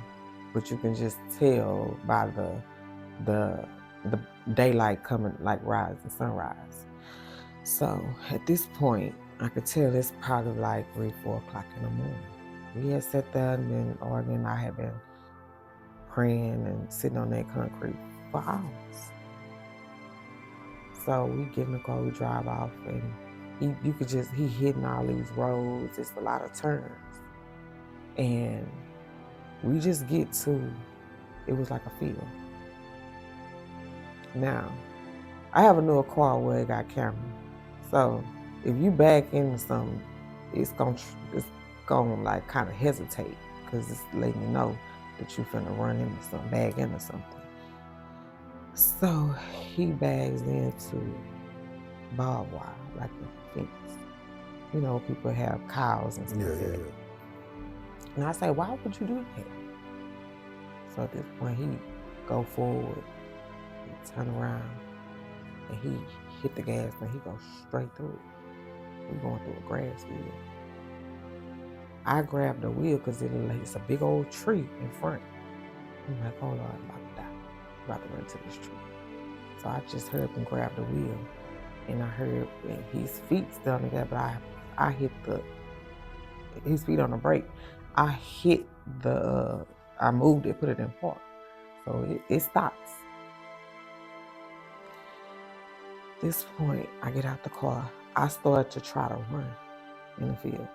but you can just tell by the daylight coming, like rising, sunrise. So at this point, I could tell it's probably like 3, 4 o'clock in the morning. We had sat there and been arguing. I had been praying and sitting on that concrete for hours. So we get in the car, we drive off, and he hitting all these roads. It's a lot of turns. And we just get to, it was like a field. Now, I have a newer car where it got camera. So if you back into something, it's gonna like kind of hesitate because it's letting you know that you finna run into something, bag into something. So he bags into barbed wire, like a fence. You know, people have cows and stuff. Yeah. And I say, why would you do that? So at this point, he go forward, he turn around, and he hit the gas, and he goes straight through it. We're going through a grass field. I grabbed the wheel because it's a big old tree in front. I'm like, oh Lord, I'm about to die. I'm about to run to this tree. So I just heard him grab the wheel, and I heard his feet still on the gas, but I hit his feet on the brake. I hit I moved it, put it in park. So it stops. At this point, I get out the car. I start to try to run in the field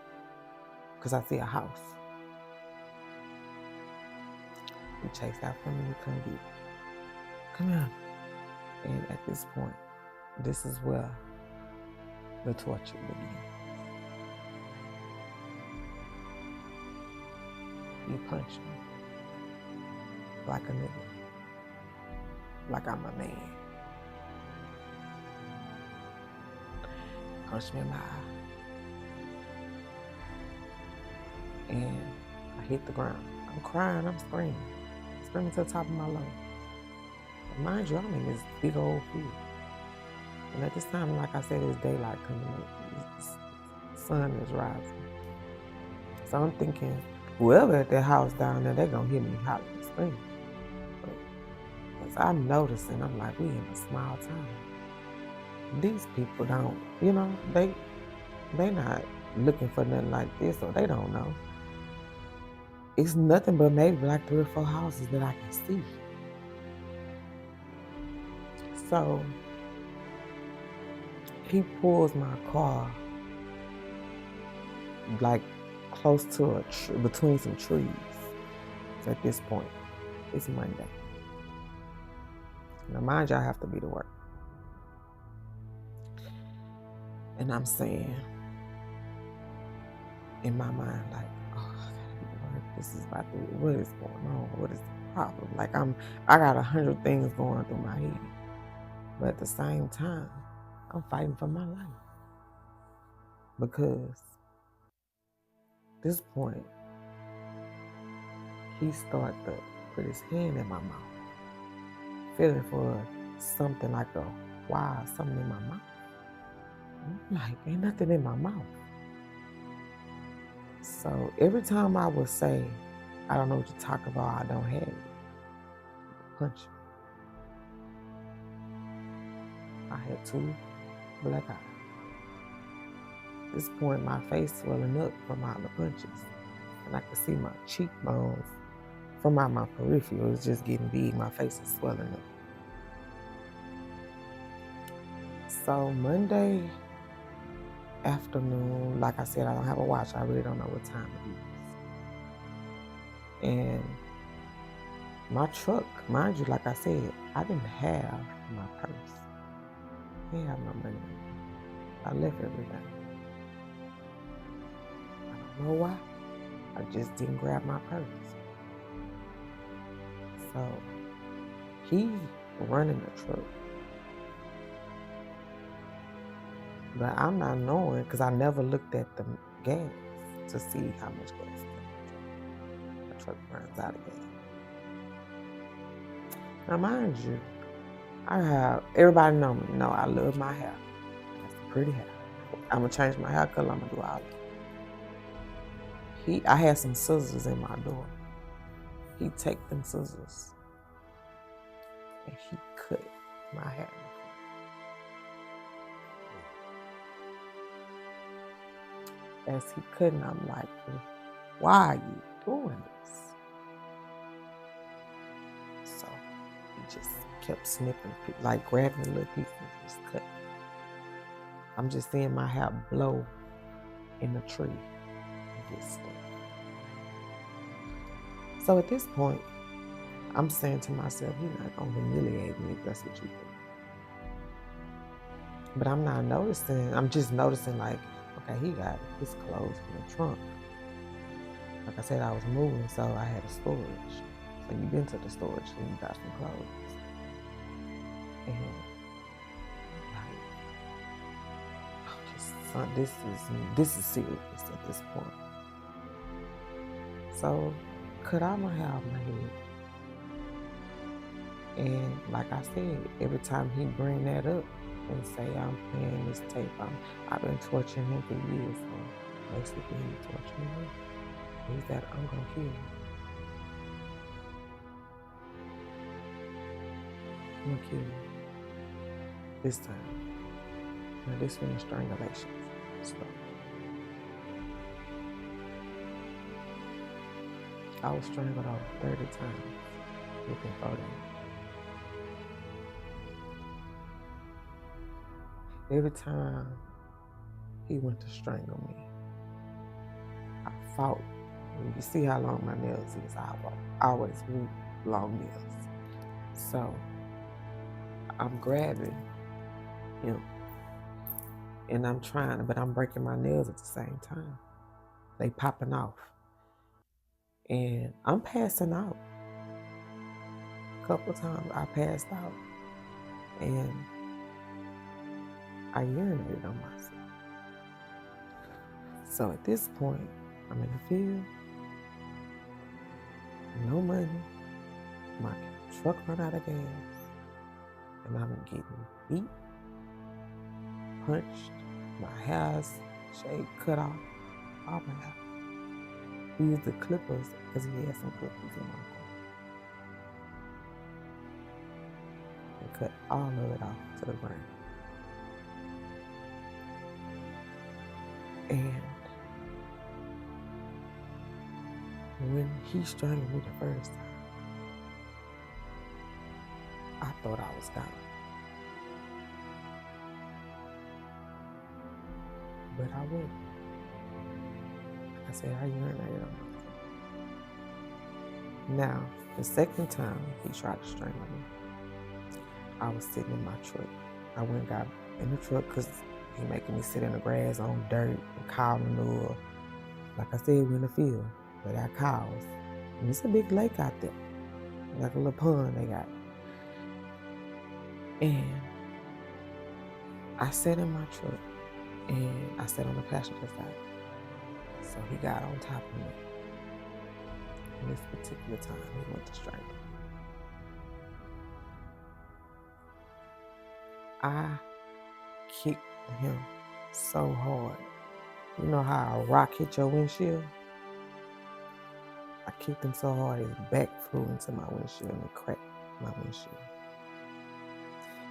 because I see a house. He chased after me, we couldn't get it. Come here. And at this point, this is where the torture begins. You punch me like a nigga, like I'm a man. Punch me in my eye. And I hit the ground. I'm crying, I'm screaming to the top of my lungs. And mind you, I'm in this big old field. And at this time, like I said, it's daylight coming up. The sun is rising. So I'm thinking, whoever at that house down there, they're gonna hear me hollering and screaming. But as I'm noticing, I'm like, we in a small town. These people don't, they not looking for nothing like this, or they don't know. It's nothing but maybe like 3 or 4 houses that I can see. So he pulls my car like close to between some trees. So at this point, it's Monday. Now mind you, I have to be to work. And I'm saying in my mind, like, oh, I gotta be to work. This is about to, what is going on? What is the problem? Like I got 100 things going through my head. But at the same time, I'm fighting for my life. Because at this point, he started to put his hand in my mouth, feeling for something like a wire, something in my mouth. I'm like, ain't nothing in my mouth. So every time I would say, I don't know what you're talking about, I don't have it, punch me. I had 2 black eyes. At this point, my face swelling up from all the punches. And I could see my cheekbones from out my peripheral. It was just getting big. My face is swelling up. So Monday afternoon, like I said, I don't have a watch. I really don't know what time it is. And my truck, mind you, like I said, I didn't have my purse. I didn't have no money. I left everything. I don't know why. I just didn't grab my purse. So he's running the truck. But I'm not knowing, because I never looked at the gas to see how much gas is in the truck runs out of gas. Now, mind you, everybody know me. No, I love my hair. That's a pretty hair. I'm going to change my hair color. I'm going to do all that. I had some scissors in my door. He take them scissors and he cut my hair. As he couldn't, I'm like, why are you doing this? So he just kept snipping, like grabbing a little piece and just cut. I'm just seeing my hair blow in the tree and get stuck. So at this point, I'm saying to myself, you're not gonna humiliate me if that's what you do. But I'm not noticing, I'm just noticing like, okay, he got his clothes in the trunk. Like I said, I was moving, so I had a storage. So you've been to the storage and you got some clothes. And like, this is serious at this point. So cut out my hair off my head. And like I said, every time he bring that up and say I'm playing this tape, I've been torturing him for years. So basically he's torturing me. He's that I'm gonna kill you. I'm gonna kill you. This time. Now this one is strangulation. So I was strangled off 30 times within 4 days. Every time he went to strangle me, I fought. You see how long my nails is. I always root long nails. So I'm grabbing him and I'm trying, but I'm breaking my nails at the same time. They popping off. And I'm passing out. A couple of times I passed out. And I urinated on myself. So at this point, I'm in the field. No money. My truck run out of gas. And I'm getting beat, punched, my hair's shaved, cut off, all my hair. He used the clippers because he had some clippers in my car. And cut all of it off to the ground. And when he strangled me the first time, I thought I was gone. But I went. Like I said, I urinated on myself. Now, the second time he tried to strangle me, I was sitting in my truck. I went and got in the truck because he making me sit in the grass on dirt and cow manure. Like I said, we're in the field. They got cows. And it's a big lake out there. Like a little pond they got. And I sat in my truck and I sat on the passenger side. So he got on top of me. And this particular time he went to strangle me. I kicked him so hard. You know how a rock hit your windshield? I kicked him so hard his back flew into my windshield and it cracked. my windshield.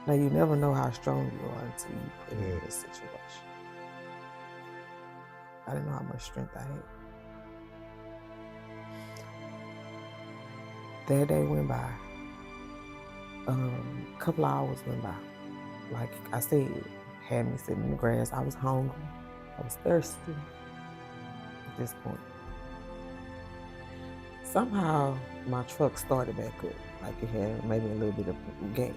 Now, you never know how strong you are until you put in this situation. I didn't know how much strength I had. That day went by. A couple hours went by. Like I said, had me sitting in the grass. I was hungry. I was thirsty at this point. Somehow, my truck started back up. Like it had maybe a little bit of gas.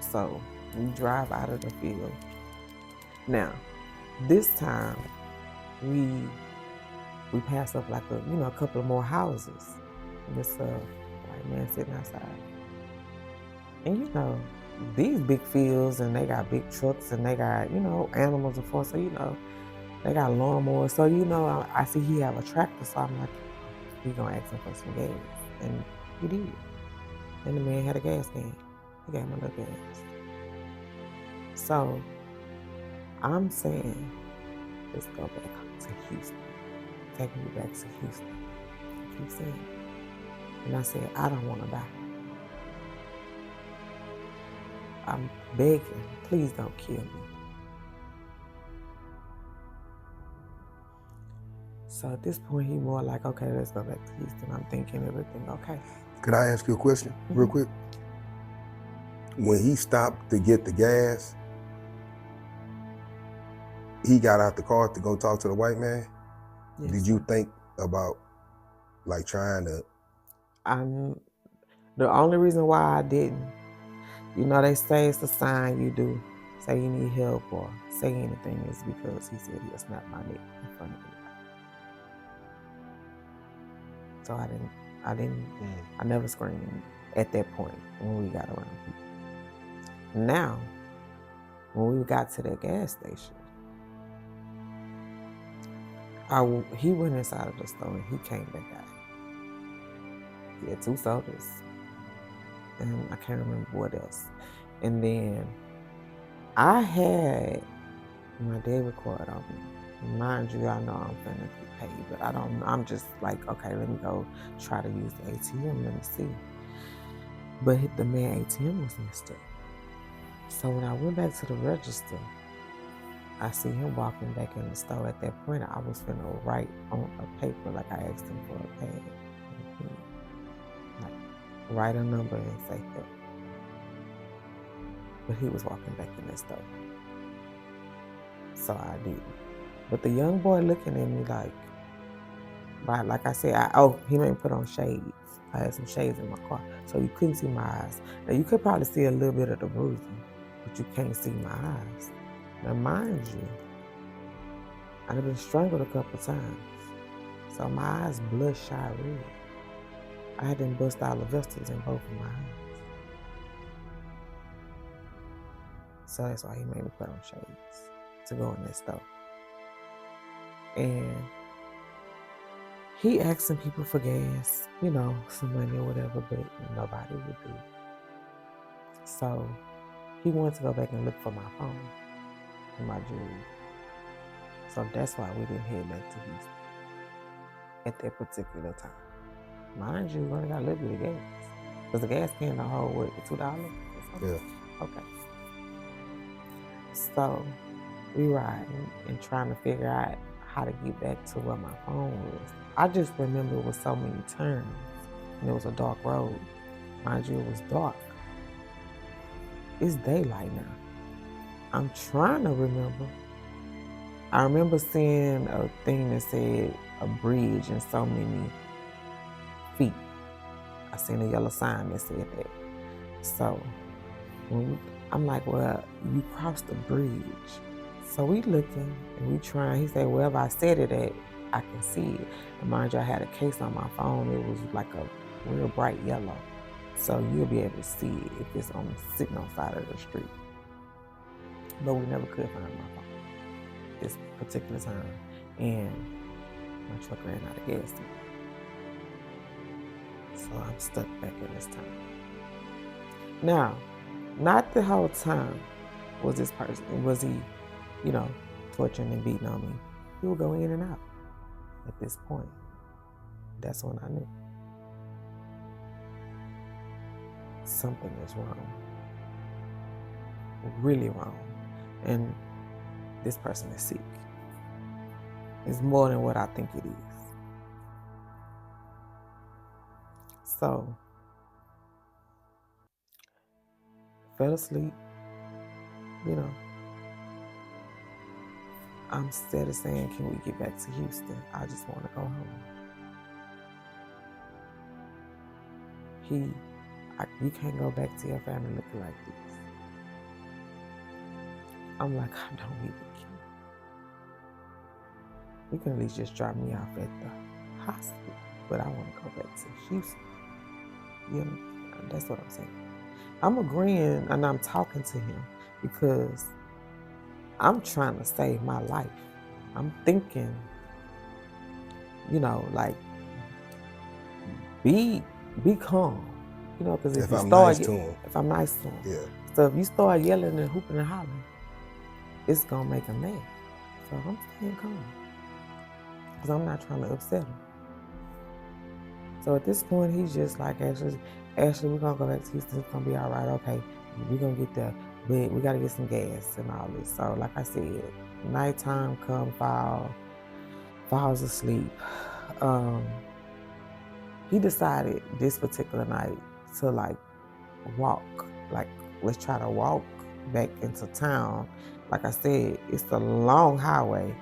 So we drive out of the field. Now, this time, we pass up like a couple of more houses. And this white man sitting outside. And these big fields, and they got big trucks, and they got, animals of course, so they got lawnmowers. So I see he have a tractor, so I'm like, we gonna ask him for some gas. And he did. And the man had a gas can. He gave him a little gas. So I'm saying, let's go back to Houston. Take me back to Houston. I keep saying. And I said, I don't want to die. I'm begging, please don't kill me. So at this point, he more like, okay, let's go back to Houston. I'm thinking everything okay. Could I ask you a question real quick? When he stopped to get the gas, he got out the car to go talk to the white man. Yes. Did you think about like trying to? The only reason why I didn't, they say it's a sign you do say you need help or say anything is because he said he'll snap my neck in front of me. So I never screamed at that point when we got around people. Now, when we got to that gas station, he went inside of the store and he came back out. He had 2 sodas. And I can't remember what else. And then I had my debit card on me. Mind you, I know I'm finna get paid, but I'm just like, okay, let me go try to use the ATM, let me see. But the man ATM was messed up. So when I went back to the register, I see him walking back in the store. At that point, I was finna write on a paper, like I asked him for a pad. Write a number and say help. But he was walking back in that store. So I didn't. But the young boy looking at me like I said, he made me put on shades. I had some shades in my car, so you couldn't see my eyes. Now you could probably see a little bit of the bruising, but you can't see my eyes. Now mind you, I've been strangled a couple times, so my eyes bloodshot red. I had them bust out the vessels in both of my eyes. So that's why he made me put on shades to go in that store. And he asking people for gas, some money or whatever, but nobody would do it. So he wanted to go back and look for my phone and my jewelry. So that's why we didn't head back to Houston at that particular time. Mind you, we only got a little bit of gas. Because the gas can hold, what, $2 or something? Yeah. Okay. So we riding and trying to figure out how to get back to where my phone was. I just remember it was so many turns and it was a dark road. Mind you, it was dark. It's daylight now. I'm trying to remember. I remember seeing a thing that said a bridge and so many feet. I seen a yellow sign that said that. So I'm like, well, you crossed the bridge. So we looking and we trying. He said, wherever I said it at, I can see it. And mind you, I had a case on my phone. It was like a real bright yellow. So you'll be able to see it if it's sitting on the side of the street. But we never could find my phone this particular time. And my truck ran out of gas. So I'm stuck back in this time. Now, not the whole time was this person, was he, torturing and beating on me. He would go in and out at this point. That's when I knew. something is wrong, really wrong, and this person is sick. It's more than what I think it is. So, fell asleep, you know. I'm instead of saying, can we get back to Houston? I just want to go home. You can't go back to your family looking like this. I'm like, I don't even care. You can at least just drop me off at the hospital, but I want to go back to Houston. You know, that's what I'm saying. I'm agreeing and I'm talking to him because I'm trying to save my life. I'm thinking, you know, like, be calm. You know, because if I'm nice to him, Yeah. So if you start yelling and hooping and hollering, it's gonna make him mad. So I'm staying calm because I'm not trying to upset him. So at this point, he's just like, Ashley, we're gonna go back to Houston. It's gonna be all right. Okay, we're gonna get there, but we gotta get some gas and all this. So like I said, nighttime come, falls asleep. He decided this particular night to like walk, like let's try to walk back into town. Like I said, it's a long highway,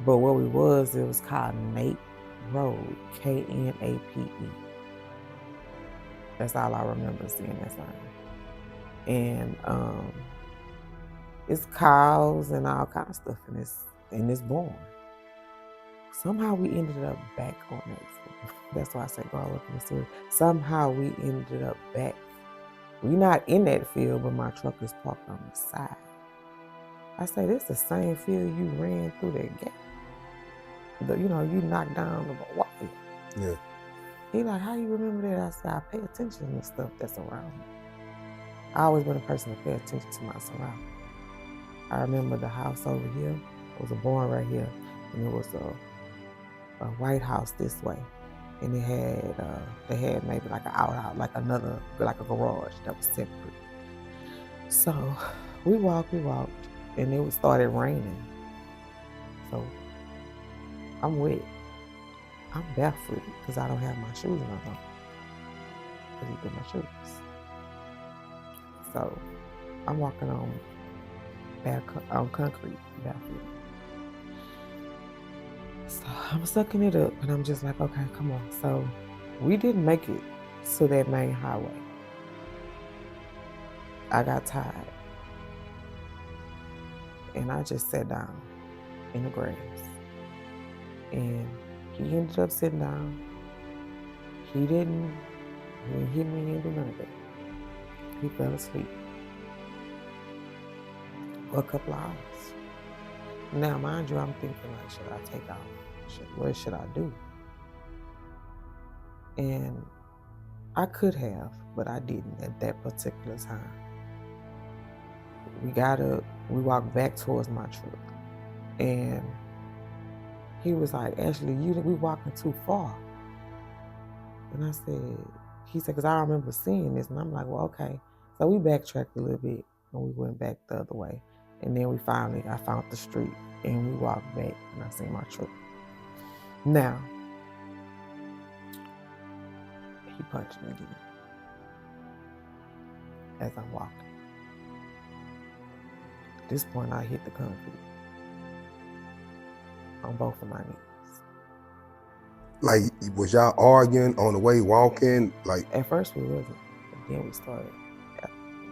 but where we was, it was called Nape Road, Knape. That's all I remember seeing that sign. And it's cows and all kind of stuff in this barn. Somehow we ended up back on that field. That's why I said go look in the story. Somehow we ended up back. We're not in that field, but my truck is parked on the side. I say, this the same field you ran through that gate. You knocked down the wire. Yeah. He like, how you remember that? I said, I pay attention to stuff that's around me. I always been a person to pay attention to my surroundings. I remember the house over here. It was a barn right here, and it was a white house this way, and they had maybe like an outhouse, like a garage that was separate. So we walked, and it started raining. So I'm wet. I'm barefooted because I don't have my shoes on. Because he put my shoes. So I'm walking on concrete barefoot. So I'm sucking it up, and I'm just like, okay, come on. So we didn't make it to that main highway. I got tired, and I just sat down in the grass. And he ended up sitting down. He didn't hit me, he didn't do none of that. He fell asleep for a couple of hours. Now, mind you, I'm thinking like, should I take off? What should I do? And I could have, but I didn't at that particular time. We got up, we walked back towards my truck, and he was like, Ashley, we walking too far. And I said, he said, because I remember seeing this, and I'm like, well, okay. So we backtracked a little bit, and we went back the other way. And then I found the street, and we walked back, and I seen my truck. Now, he punched me again as I'm walking. At this point, I hit the concrete on both of my knees. Like, was y'all arguing on the way walking? Like, at first we wasn't, but then we started.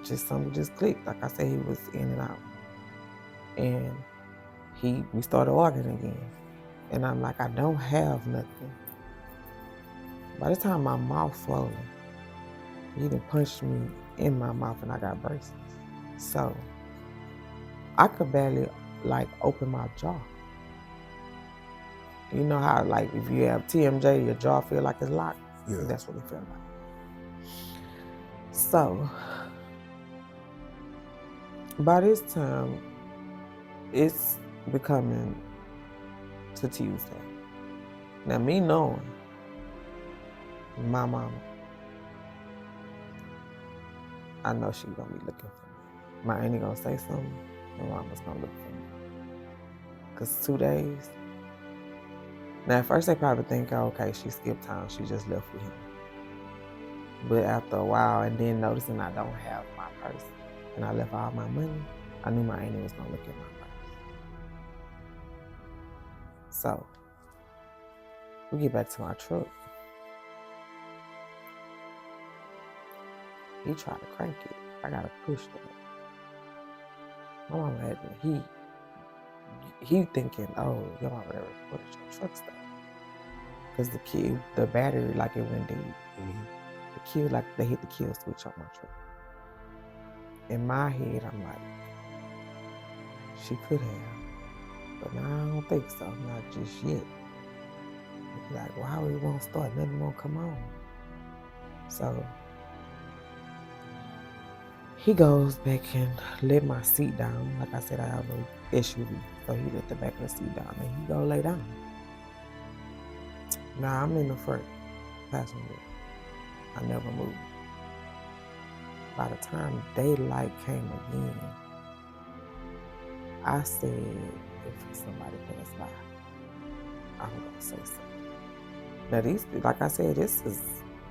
Something just clicked. Like I said, he was in and out, and we started arguing again. And I'm like, I don't have nothing. By the time my mouth swollen, he done punched me in my mouth, and I got braces. So I could barely open my jaw. You know how if you have TMJ, your jaw feel like it's locked? Yeah. That's what it felt like. So by this time, it's becoming to Tuesday. Now, me knowing my mama, I know she's gonna be looking for me. My auntie gonna say something, and mama's gonna look for me. Cause 2 days. Now at first they probably think, oh, okay, she skipped town, she just left with him. But after a while, and then noticing I don't have my purse, and I left all my money, I knew my auntie was gonna look at my purse. So we get back to my truck. He tried to crank it. I gotta push it. My mama had me. He thinking, oh, your mama never reported your truck stuff. Cause the battery, like it went dead. The kill, like they hit the kill switch on my truck. In my head, I'm like, she could have, but now I don't think so, not just yet. Like, well, how we won't start, nothing won't come on. So he goes back and let my seat down. Like I said, I have a SUV, so he let the back of the seat down and he go lay down. Now I'm in the front passenger. I never moved. By the time daylight came again, I said, if somebody passed by, I'm gonna say something. Now like I said, this is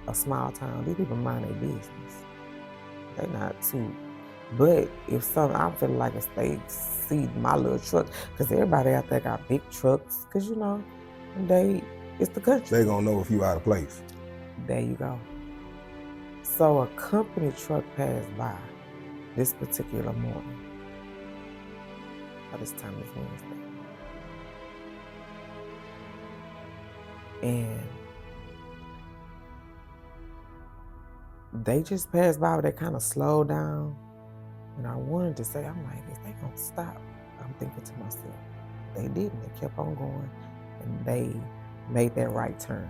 a small town. These people mind their business. They not too. But if I feel like if they see my little truck, because everybody out there got big trucks, because it's the country. They gonna know if you out of place. There you go. So a company truck passed by this particular morning. By this time it's Wednesday. And they just passed by, but they kind of slowed down. And I wanted to say, I'm like, is they gonna stop? I'm thinking to myself, they didn't. They kept on going and they made that right turn.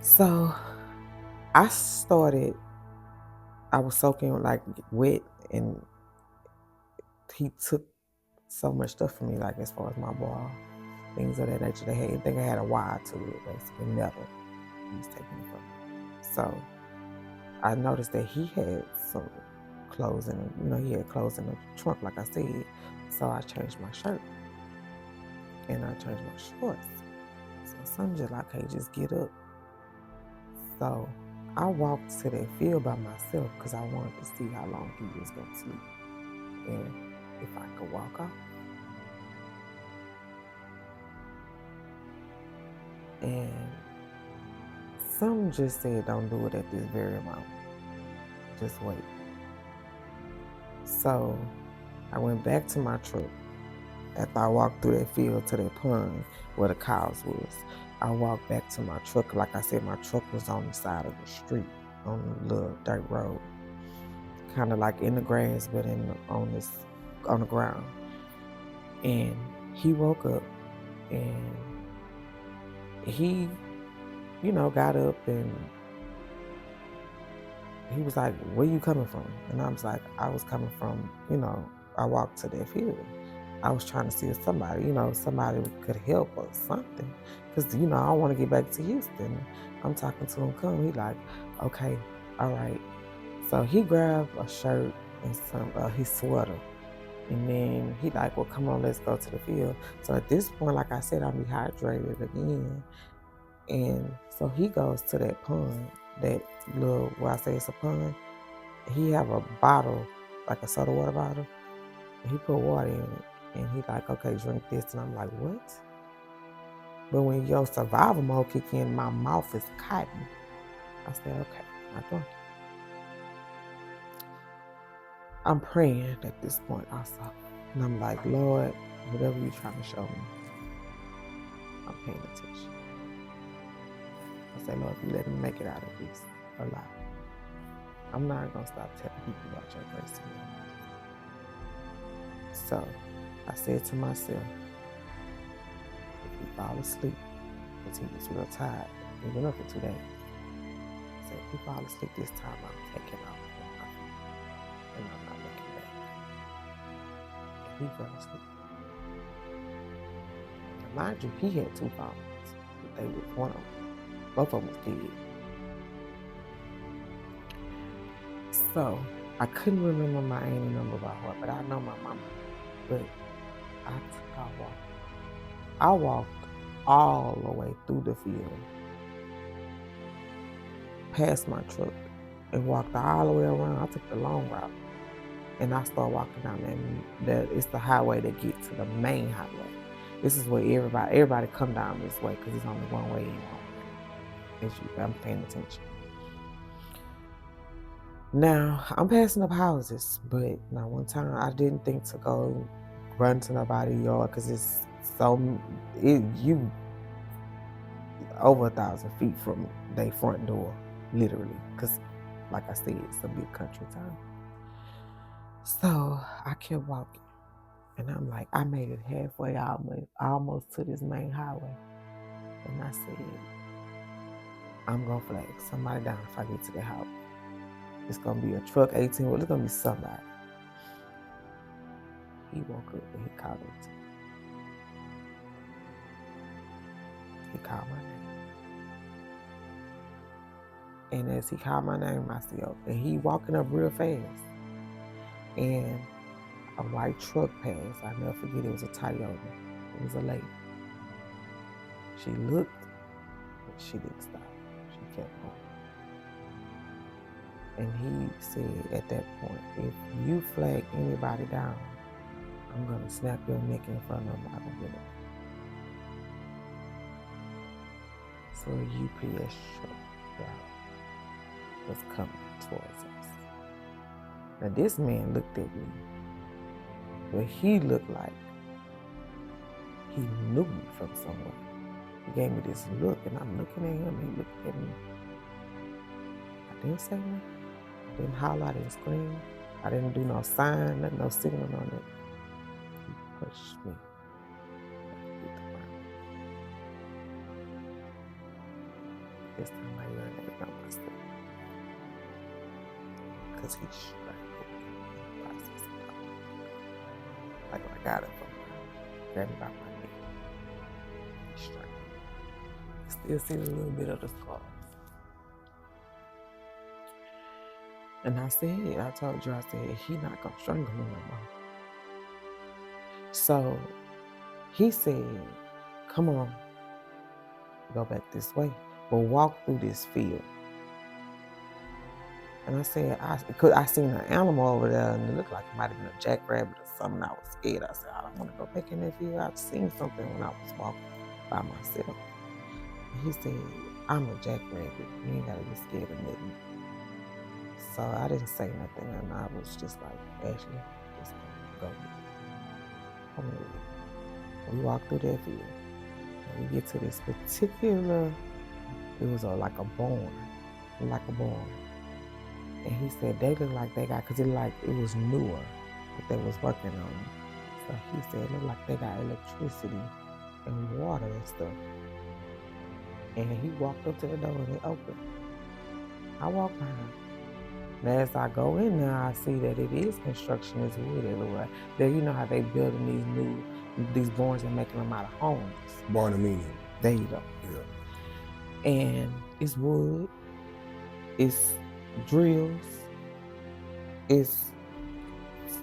So I was soaking like wet, and he took so much stuff from me, like as far as my bra, things of that nature. I think I had a wire to it, basically metal. He was taking it from me. So I noticed that he had some clothes he had clothes in the trunk, like I said. So I changed my shirt and I changed my shorts. So some just like, hey, just get up. So I walked to that field by myself because I wanted to see how long he was going to sleep and if I could walk off. And some just said, don't do it at this very moment. Just wait. So I went back to my truck. After I walked through that field to that pond where the cows was, I walked back to my truck. Like I said, my truck was on the side of the street, on the little dirt road. Kind of like in the grass, but on the ground. And he woke up and he, got up and he was like, where you coming from? And I was like, I was coming from, I walked to that field. I was trying to see if somebody could help or something. Because, I want to get back to Houston. I'm talking to him, come. He like, okay, all right. So he grabbed a shirt and his sweater. And then he like, well, come on, let's go to the field. So at this point, like I said, I'm dehydrated again. And so he goes to that pond, that little, where I say it's a pond. He have a bottle, like a soda water bottle. And he put water in it. And he like, okay, drink this. And I'm like, what? But when your survival mode kick in, my mouth is cotton. I said, okay, I drunk it. I'm praying at this point also. And I'm like, Lord, whatever you're trying to show me, I'm paying attention. I say, Lord, if you let me make it out of this alive, I'm not going to stop telling people about your grace and your mercy. So I said to myself, if you fall asleep, because he was real tired, he been up for 2 days. I said, if you fall asleep this time, I'm taking off from my feet, and I'm not looking back. And he fell asleep. Now, mind you, he had 2 phones, but they was both of them was dead. So I couldn't remember my auntie number by heart, but I know my mama. But I took off walking. I walked all the way through the field, past my truck, and walked all the way around. I took the long route, and I started walking down that it's the highway that gets to the main highway. This is where everybody come down this way because it's only one way in, one way. As I'm paying attention. Now I'm passing up houses, but now one time I didn't think to go run to nobody's yard because you over 1,000 feet from their front door, literally. Because, like I said, it's a big country town. So I kept walking, and I'm like, I made it halfway, almost to this main highway, and I said, I'm gonna flag somebody down if I get to the house. It's gonna be a truck, 18 wheeler. It's gonna be somebody. He woke up and he called me. He called my name. And as he called my name, I said, and he walking up real fast. And a white truck passed. I'll never forget, it was a Toyota. It was a lady. She looked, but she didn't stop. She kept going. And he said at that point, if you flag anybody down, I'm gonna snap your neck in front of them. I don't give a. So a UPS truck was coming towards us. Now this man looked at me, but he looked like he knew me from somewhere. He gave me this look, and I'm looking at him, he looked at me. I didn't say nothing. I didn't holler, I didn't scream. I didn't do no sign, nothing, no signal on it. He pushed me. This time I urinated on myself. Because he like when I got it from him, grabbed me by my neck. He struck me. Still see a little bit of the scars. And I told you, he not gonna strangle me no more. So he said, come on, go back this way, but walk through this field. And I said, I seen an animal over there, and it looked like it might have been a jackrabbit or something. I was scared. I said, I don't want to go back in that field. I've seen something when I was walking by myself. And he said, I'm a jackrabbit. You ain't gotta be scared of nothing. So I didn't say nothing, and I was just like, Ashely, just go. Come with it. We walked through that field, and we get to this particular, it was like a barn. And he said they look like they got, because it was newer that they was working on. So he said it looked like they got electricity and water and stuff. And he walked up to the door and it opened. I walked behind. And as I go in there, I see that it is construction, it's wood everywhere. There, you know how they building these barns and making them out of homes. Barnuminium. There you go. Yeah. And it's wood, it's drills, it's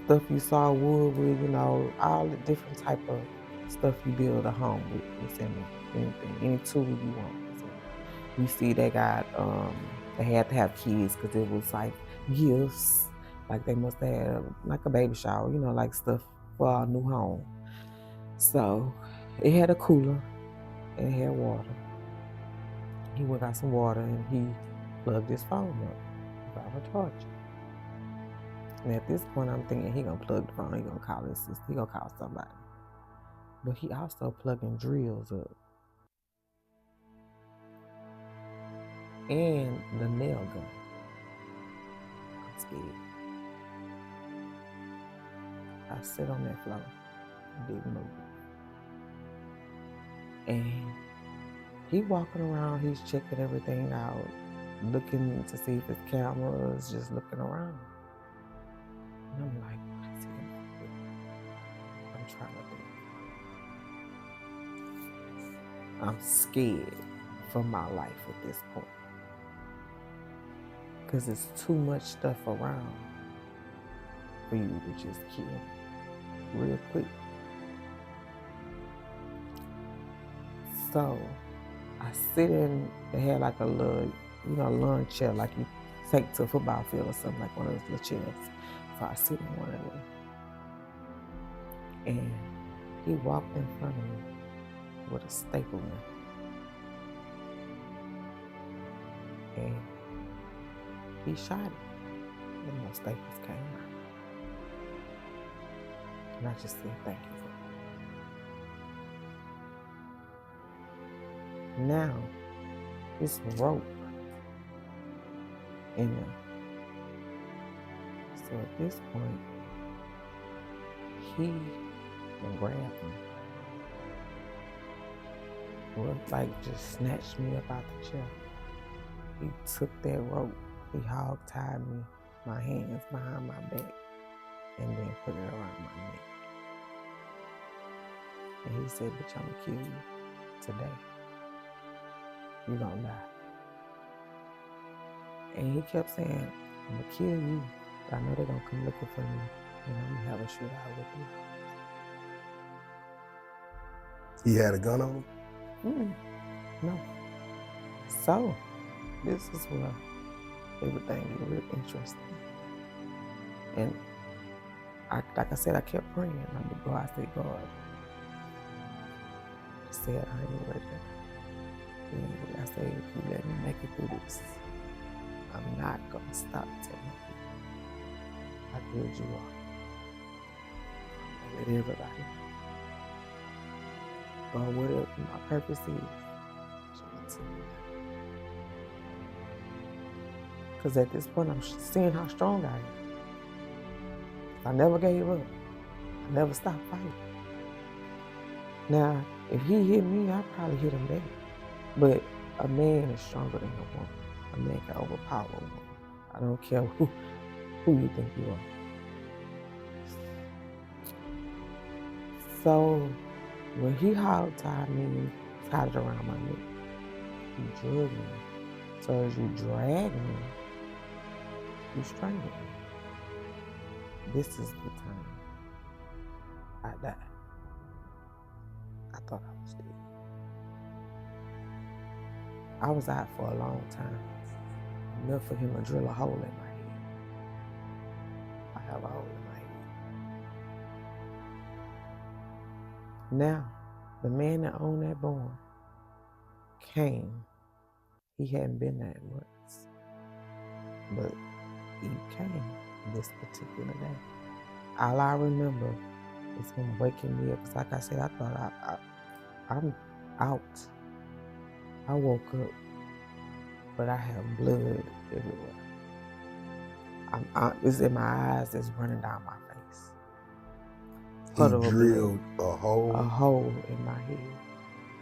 stuff you saw wood with, you know, all the different type of stuff you build a home with. It's in there, anything, any tool you want. We see they got, they had to have kids because it was like gifts, like they must have had like a baby shower, you know, like stuff for our new home. So it had a cooler and it had water. He went got some water and he plugged his phone up, got a charger. And at this point, I'm thinking he gonna plug the phone, he gonna call his sister, he gonna call somebody. But he also plugging drills up. And the nail gun. I'm scared. I sit on that floor, didn't move. And he walking around, he's checking everything out, looking to see if his camera is just looking around. And I'm like, what is he doing? I'm trying to do. I'm scared for my life at this point. because it's too much stuff around for you to just kill real quick. So I sit in, they had like a little, lawn chair like you take to a football field or something, like one of those little chairs. So I sit in one of them. And he walked in front of me with a staple gun. And he shot it. And no staples came out. And I just said, thank you for it. Now, this rope in him. So at this point, he grabbed me. Well, like just snatched me up out the chair. He took that rope, he hog-tied me, my hands behind my back, and then put it around my neck. And he said, bitch, I'm gonna kill you today. You gonna die. And he kept saying, I'm gonna kill you, but I know they're gonna come looking for me, and I'm gonna have a shootout with you. He had a gun on him? No. So, this is where everything get real interesting. And like I said, I kept praying. I would go, I said, God, I said, I ain't ready. And I said, if you let me make it through this, I'm not gonna stop telling you how good you are. Let everybody know. But whatever my purpose is, show it to me. Because at this point, I'm seeing how strong I am. I never gave up. I never stopped fighting. Now, if he hit me, I'd probably hit him back. But a man is stronger than a woman. A man can overpower a woman. I don't care who you think you are. So, when he hog-tied me, tied it around my neck, he drugged me. So as you drag me, you strangle me. This is the time I died. I thought I was dead. I was out for a long time. Enough for him to drill a hole in my head. I have a hole in my head. Now, the man that owned that barn came. He hadn't been there once, but he came this particular day. All I remember is him waking me up, because like I said, I thought I'm out. I woke up, but I have blood everywhere. It's in my eyes, it's running down my face. He drilled a hole? A hole in my head.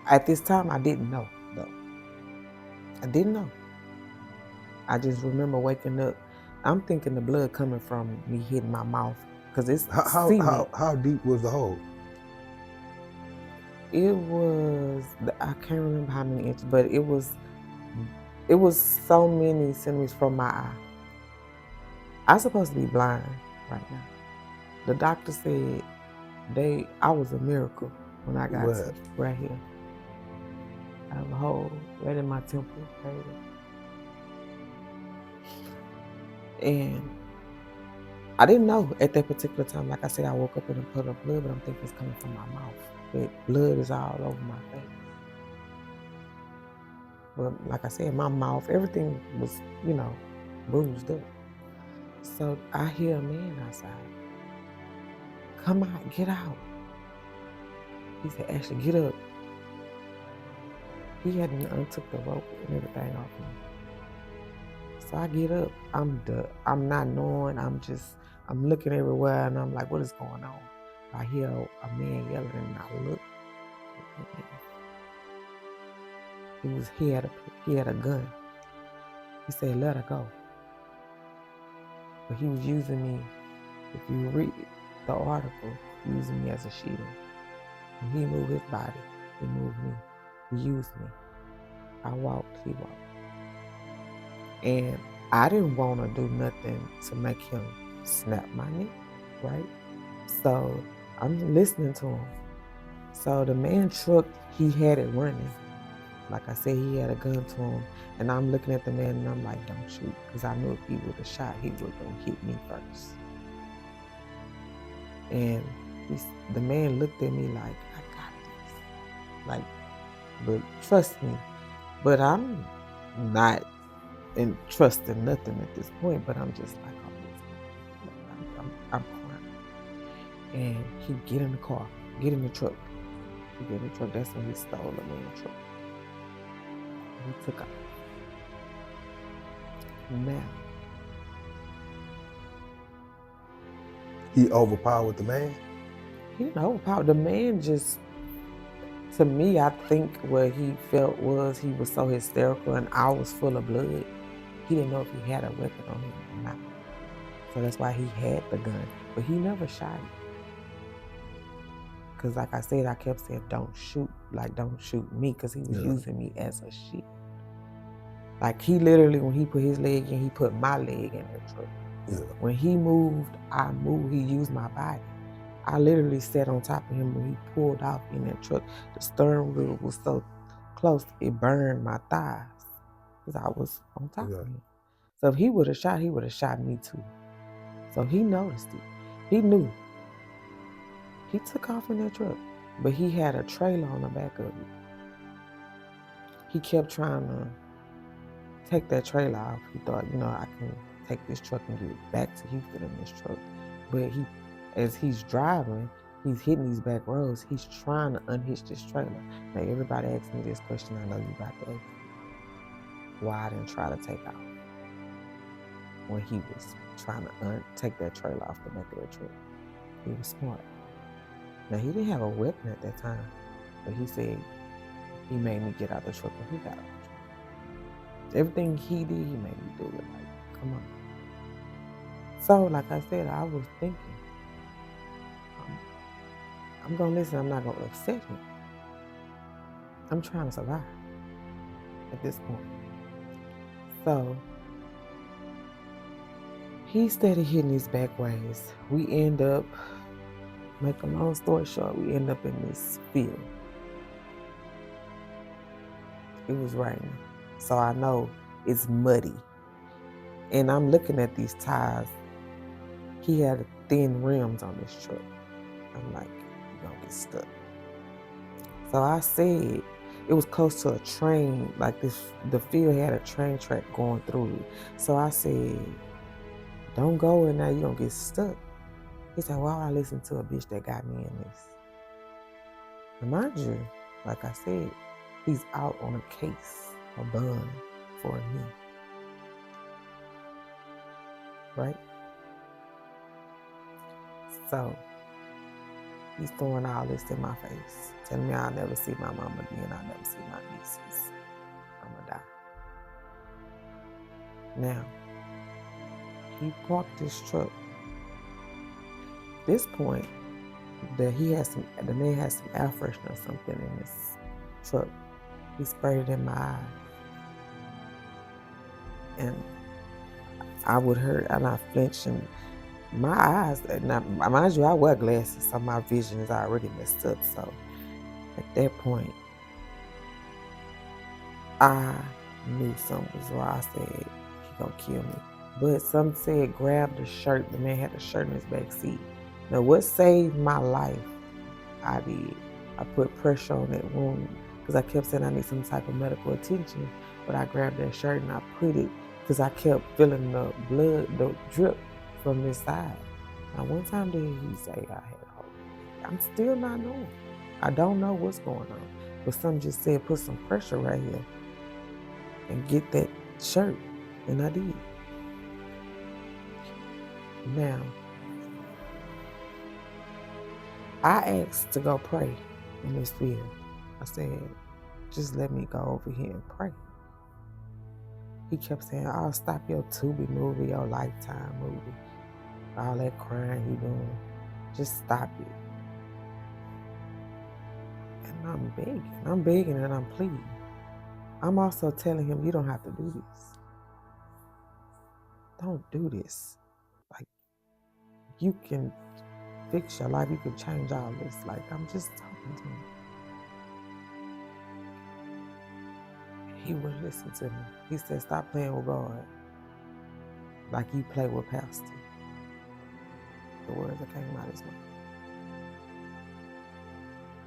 At this time, I didn't know, though. I didn't know. I just remember waking up. I'm thinking the blood coming from me hitting my mouth, because it's how deep was the hole? It was, I can't remember how many inches, but it was so many centimeters from my eye. I'm supposed to be blind right now. The doctor said I was a miracle when I got to right here. I have a hole right in my temple, right here. And I didn't know at that particular time. Like I said, I woke up in a puddle of blood, but I'm thinking it's coming from my mouth. But blood is all over my face. But like I said, my mouth, everything was, bruised up. So I hear a man outside. Come out, get out. He said, Ashely, get up. He hadn't untook the rope and everything off me. So I get up. I'm not knowing. I'm looking everywhere, and I'm like, what is going on? I hear a man yelling, and I look. He had a gun. He said, let her go. But he was using me, if you read the article, using me as a shield. When he moved his body, he moved me. He used me. I walked, he walked. And I didn't want to do nothing to make him snap my neck, right? So I'm listening to him. So the man truck, he had it running. Like I said, he had a gun to him. And I'm looking at the man and I'm like, don't shoot. Because I knew if he would have shot, he would have hit me first. And the man looked at me like, I got this. Like, but trust me. But I'm not in trusting nothing at this point. But I'm just like, I'm crying. And he get in the car, get in the truck. He get in the truck. That's when he stole the man's truck. He took off. Now, He overpowered the man. he didn't overpower the man. Just to me, I think what he felt was he was so hysterical, and I was full of blood. He didn't know if he had a weapon on him or not. So that's why he had the gun, but he never shot it. Cause like I said, I kept saying, "Don't shoot, like don't shoot me," cause he was using me as a shield. Like he literally, when he put his leg in, he put my leg in that truck. Yeah. When he moved, I moved. He used my body. I literally sat on top of him when he pulled off in that truck. The steering wheel was so close, it burned my thighs because I was on top of him. So if he would have shot me too. So he noticed it. He knew. He took off in that truck, but he had a trailer on the back of it. He kept trying to take that trailer off. He thought, I can take this truck and get back to Houston in this truck. But as he's driving, he's hitting these back roads. He's trying to unhitch this trailer. Now, everybody asks me this question. I know you about to ask me. Why I didn't try to take off when he was trying to take that trailer off the back of that truck. He was smart. Now, he didn't have a weapon at that time, but he said he made me get out the truck when he got out the truck. Everything he did, he made me do it. Like, come on. So, like I said, I was thinking, I'm going to listen. I'm not going to upset him. I'm trying to survive at this point. So, he started hitting his back ways. We end up, make a long story short, we end up in this field. It was raining. So I know it's muddy. And I'm looking at these tires. He had thin rims on this truck. I'm like, you're going to get stuck. So I said, it was close to a train, like the field had a train track going through it. So I said, don't go in there, you're going to get stuck. He said, why would I listen to a bitch that got me in this? And mind you, like I said, he's out on a case, a bond for me. Right? So he's throwing all this in my face, telling me I'll never see my mama again, I'll never see my nieces. I'm gonna die. Now, he parked his truck. At this point, the man has some air freshener or something in his truck. He sprayed it in my eye. And I would hurt, and I flinched, and my eyes, now, mind you, I wear glasses, so my vision is already messed up. So at that point, I knew something was wrong. I said, he gonna kill me. But some said grab the shirt. The man had a shirt in his back seat. Now what saved my life, I did. I put pressure on that wound because I kept saying I need some type of medical attention. But I grabbed that shirt and I put it because I kept feeling the blood, the drip from this side. Now one time did he say I had hope. I'm still not knowing. I don't know what's going on. But some just said put some pressure right here and get that shirt. And I did. Now, I asked to go pray in this field. I said, just let me go over here and pray. He kept saying, I'll stop your Tubi movie, your Lifetime movie. All that crying you doing, just stop it. And I'm begging and I'm pleading. I'm also telling him, you don't have to do this. don't do this. Like, you can fix your life. You can change all this. Like, I'm just talking to him. He wouldn't listen to me. He said, stop playing with God like you play with Pastor. The words that came out of his mouth.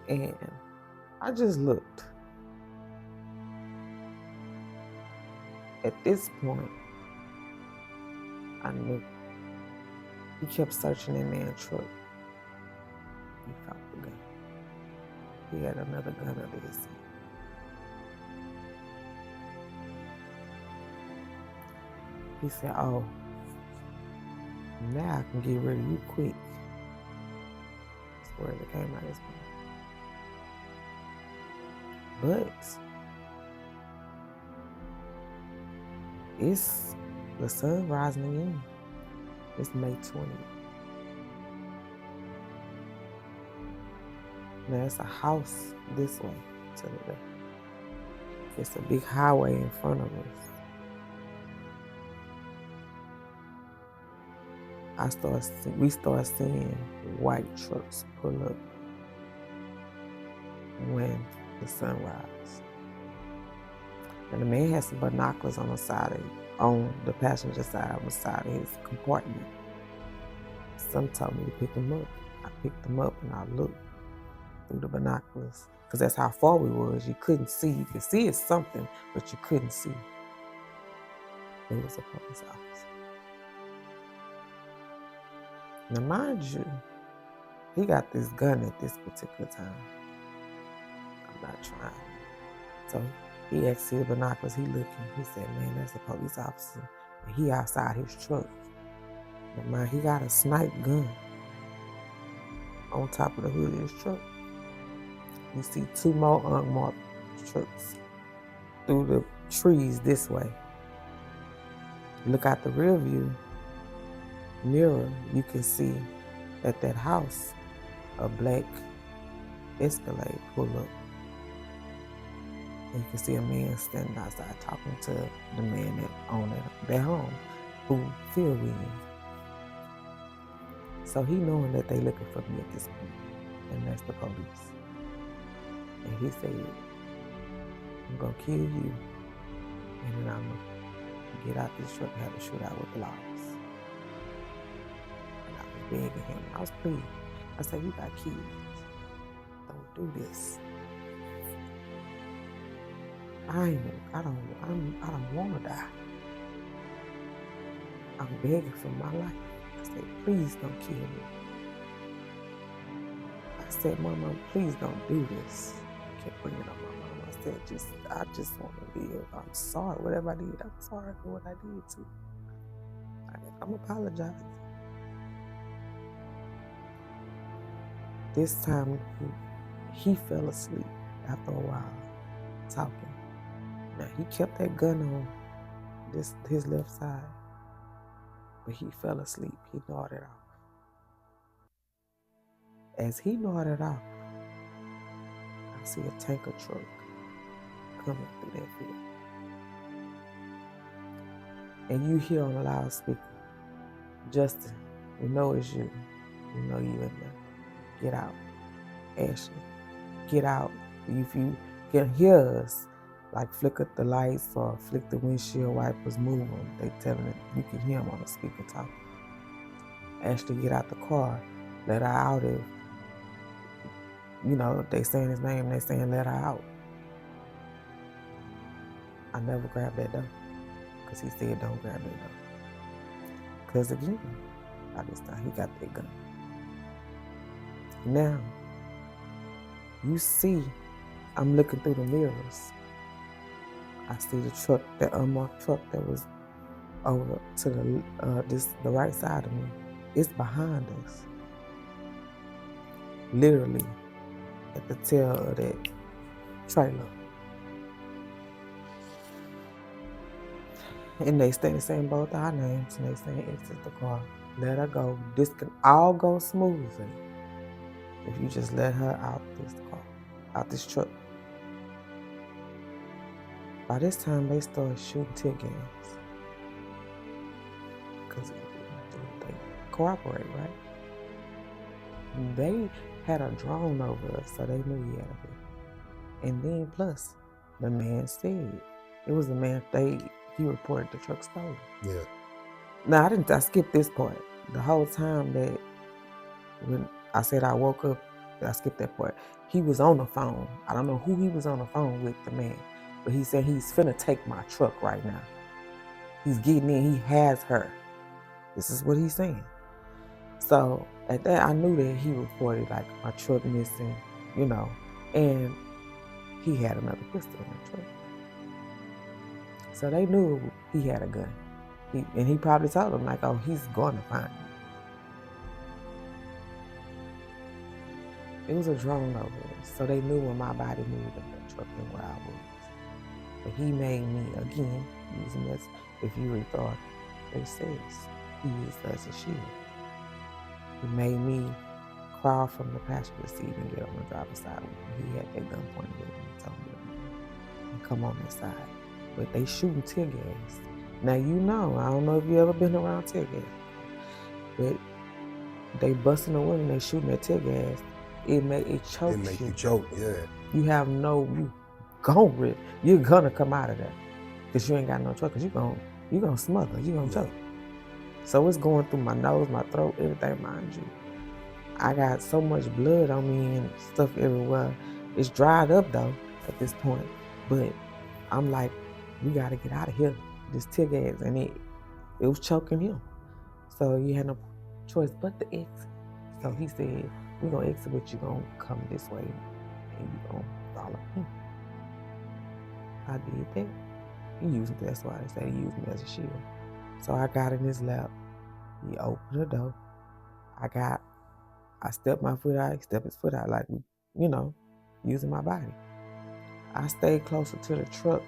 And I just looked. At this point, I knew. He kept searching that man's truck. He found the gun. He had another gun under his seat. He said, oh, now I can get rid of you quick. That's the word that came out of his mouth. But it's the sun rising again. It's May 20th. Now it's a house this way to the left. It's a big highway in front of us. We start seeing white trucks pull up when the sun rises. And the man has some binoculars on the passenger side of his compartment. Some told me to pick them up. I picked them up and I looked through the binoculars, because that's how far we was. You couldn't see. You could see it's something, but you couldn't see. It was a police officer. Now, mind you, he got this gun at this particular time. I'm not trying. So he asked the binoculars, he looking. He said, man, that's a police officer. And he outside his truck. And man, he got a sniper gun on top of the hood of his truck. You see two more unmarked trucks through the trees this way. Look out the rear view mirror, you can see at that house a black Escalade pull up. And you can see a man standing outside talking to the man that owned their home, who filled with him. So he knowing that they looking for me at this point, and that's the police. And he said, I'm gonna kill you, and then I'm gonna get out this truck and have a shootout with the laws. And I was begging him, I was pleading. I said, you got kids, don't do this. I don't wanna die. I'm begging for my life. I said, please don't kill me. I said, Mama, please don't do this. I kept bringing up my mama. I said, I just want to live. I'm sorry. Whatever I did, I'm sorry for what I did too. I'm apologizing. This time, he fell asleep after a while, talking. Now, he kept that gun on his left side, but he fell asleep. He nodded off. As he nodded off, I see a tanker truck coming through that field. And you hear on the loudspeaker, Justin, we know it's you. We know you in there. Get out. Ashely, get out. If you can hear us, like flick up the lights or flick the windshield wipers, move them. They telling it, you can hear them on the speaker talking. Ashely, get out the car. Let her out if, they saying his name, they saying let her out. I never grabbed that door, because he said don't grab that door. Because again, by this time he got that gun. Now, you see, I'm looking through the mirrors. I see the truck, that unmarked truck that was over to the right side of me. It's behind us. Literally at the tail of that trailer. And they saying both our names, and they saying exit the car, let her go. This can all go smoothly if you just let her out this car, out this truck. By this time, they started shooting tear gas. because they cooperate, right? They had a drone over us, so they knew he had a gun. And then plus, the man said, it was the man, he reported the truck stolen. Yeah. Now, I skipped this part. The whole time that when I said I woke up, I skipped that part. He was on the phone. I don't know who he was on the phone with, the man, but he said he's finna take my truck right now. He's getting in, he has her. This is what he's saying. So at that, I knew that he reported like my truck missing, and he had another pistol in the truck. So they knew he had a gun. And he probably told them like, oh, he's going to find me. It was a drone over us, so they knew when my body moved in the truck and where I was. But he made me, again, using this, if you read the article, it says he used as a shield. He made me crawl from the passenger seat and get on the driver's side with him. He had that gun pointed at me and told me to come on that side. But they shooting tear gas. Now I don't know if you ever been around tear gas, but they busting the window and they shooting that tear gas. It chokes It make you choke, yeah. You're gonna come out of there because you ain't got no choice, because you're gonna smother, you're gonna choke. So it's going through my nose, my throat, everything, mind you. I got so much blood on me and stuff everywhere. It's dried up though at this point, but I'm like, we gotta get out of here. This tear gas, and it was choking him. So you had no choice but to exit. So he said, we're gonna exit, but you're gonna come this way and you're gonna follow him. I did that. That's why they say he used me as a shield. So I got in his lap. He opened the door. I stepped my foot out, he stepped his foot out, like, using my body. I stayed closer to the truck.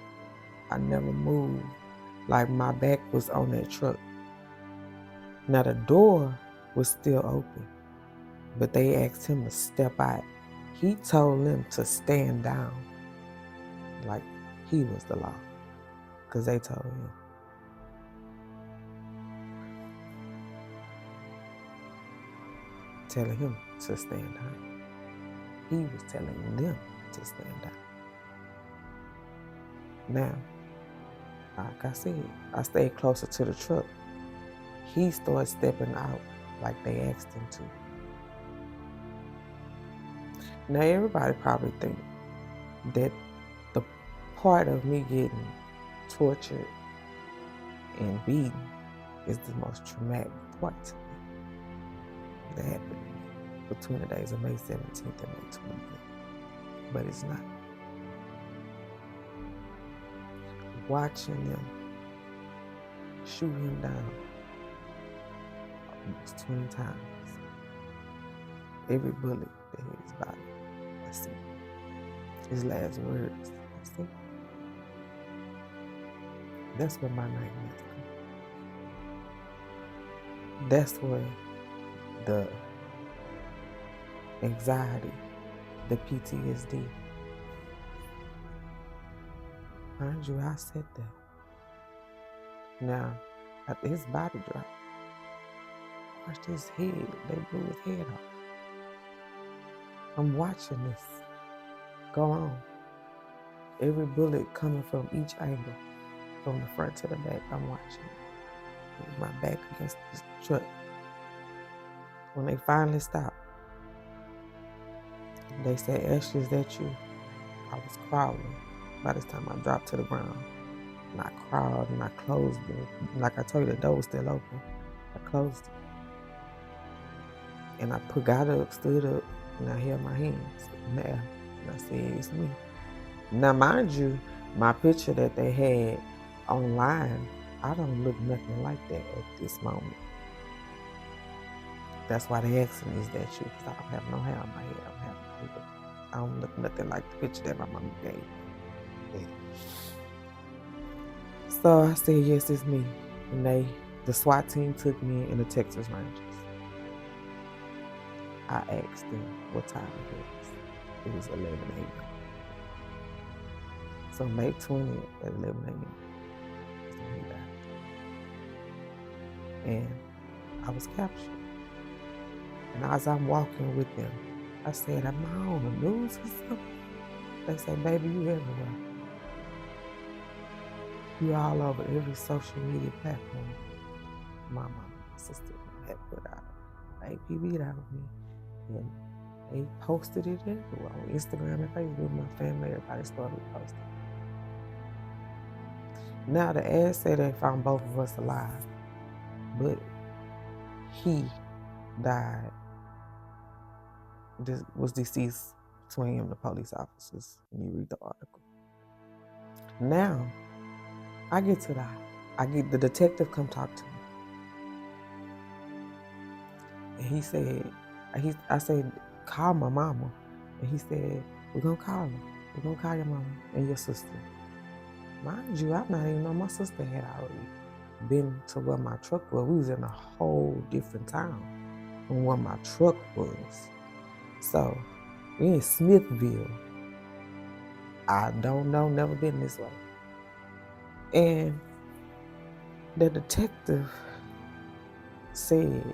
I never moved. Like my back was on that truck. Now the door was still open, but they asked him to step out. He told them to stand down, like he was the law, because they told him. Telling him to stand down. He was telling them to stand down. Now, like I said, I stayed closer to the truck. He started stepping out like they asked him to. Now, everybody probably think that the part of me getting tortured and beaten is the most traumatic part to me that happened between the days of May 17th and May 20th. But it's not. Watching them shoot him down almost 20 times. Every bullet that hit his body, I see. His last words, I see. That's where my nightmares come. That's where the anxiety, the PTSD. Mind you, I said that. Now, after his body dropped, watched his head, they blew his head off. I'm watching this go on. Every bullet coming from each angle, from the front to the back, I'm watching. With my back against the truck. When they finally stopped, they said, Ashely, is that you? I was crawling. By this time, I dropped to the ground. And I crawled and I closed it. Like I told you, the door was still open. I closed it. And I got up, stood up, and I held my hands in the air. And I said, it's me. Now, mind you, my picture that they had online, I don't look nothing like that at this moment. That's why they asked me, is that you? Because I don't have no hair on my head. I don't look nothing like the picture that my mama gave me. So I said, yes, it's me. And the SWAT team took me in the Texas Rangers. I asked them what time it was. It was 11 a.m. So May 20th at 11 a.m. is when he died. and I was captured. And as I'm walking with them, I said, am I on the news or something? They say, baby, you everywhere. You all over every social media platform. My mama, my sister had put out APB out of me. And they posted it everywhere on Instagram and Facebook. My family, everybody started posting. Now the ad said they found both of us alive, but he died, was deceased between him and the police officers when you read the article. Now, I get the detective come talk to me. And he said, I said, call my mama. And he said, we're gonna call her. We're gonna call your mama and your sister. Mind you, I not even know my sister had already been to where my truck was. We was in a whole different town from where my truck was. So we in Smithville. I don't know, never been this way. And the detective said,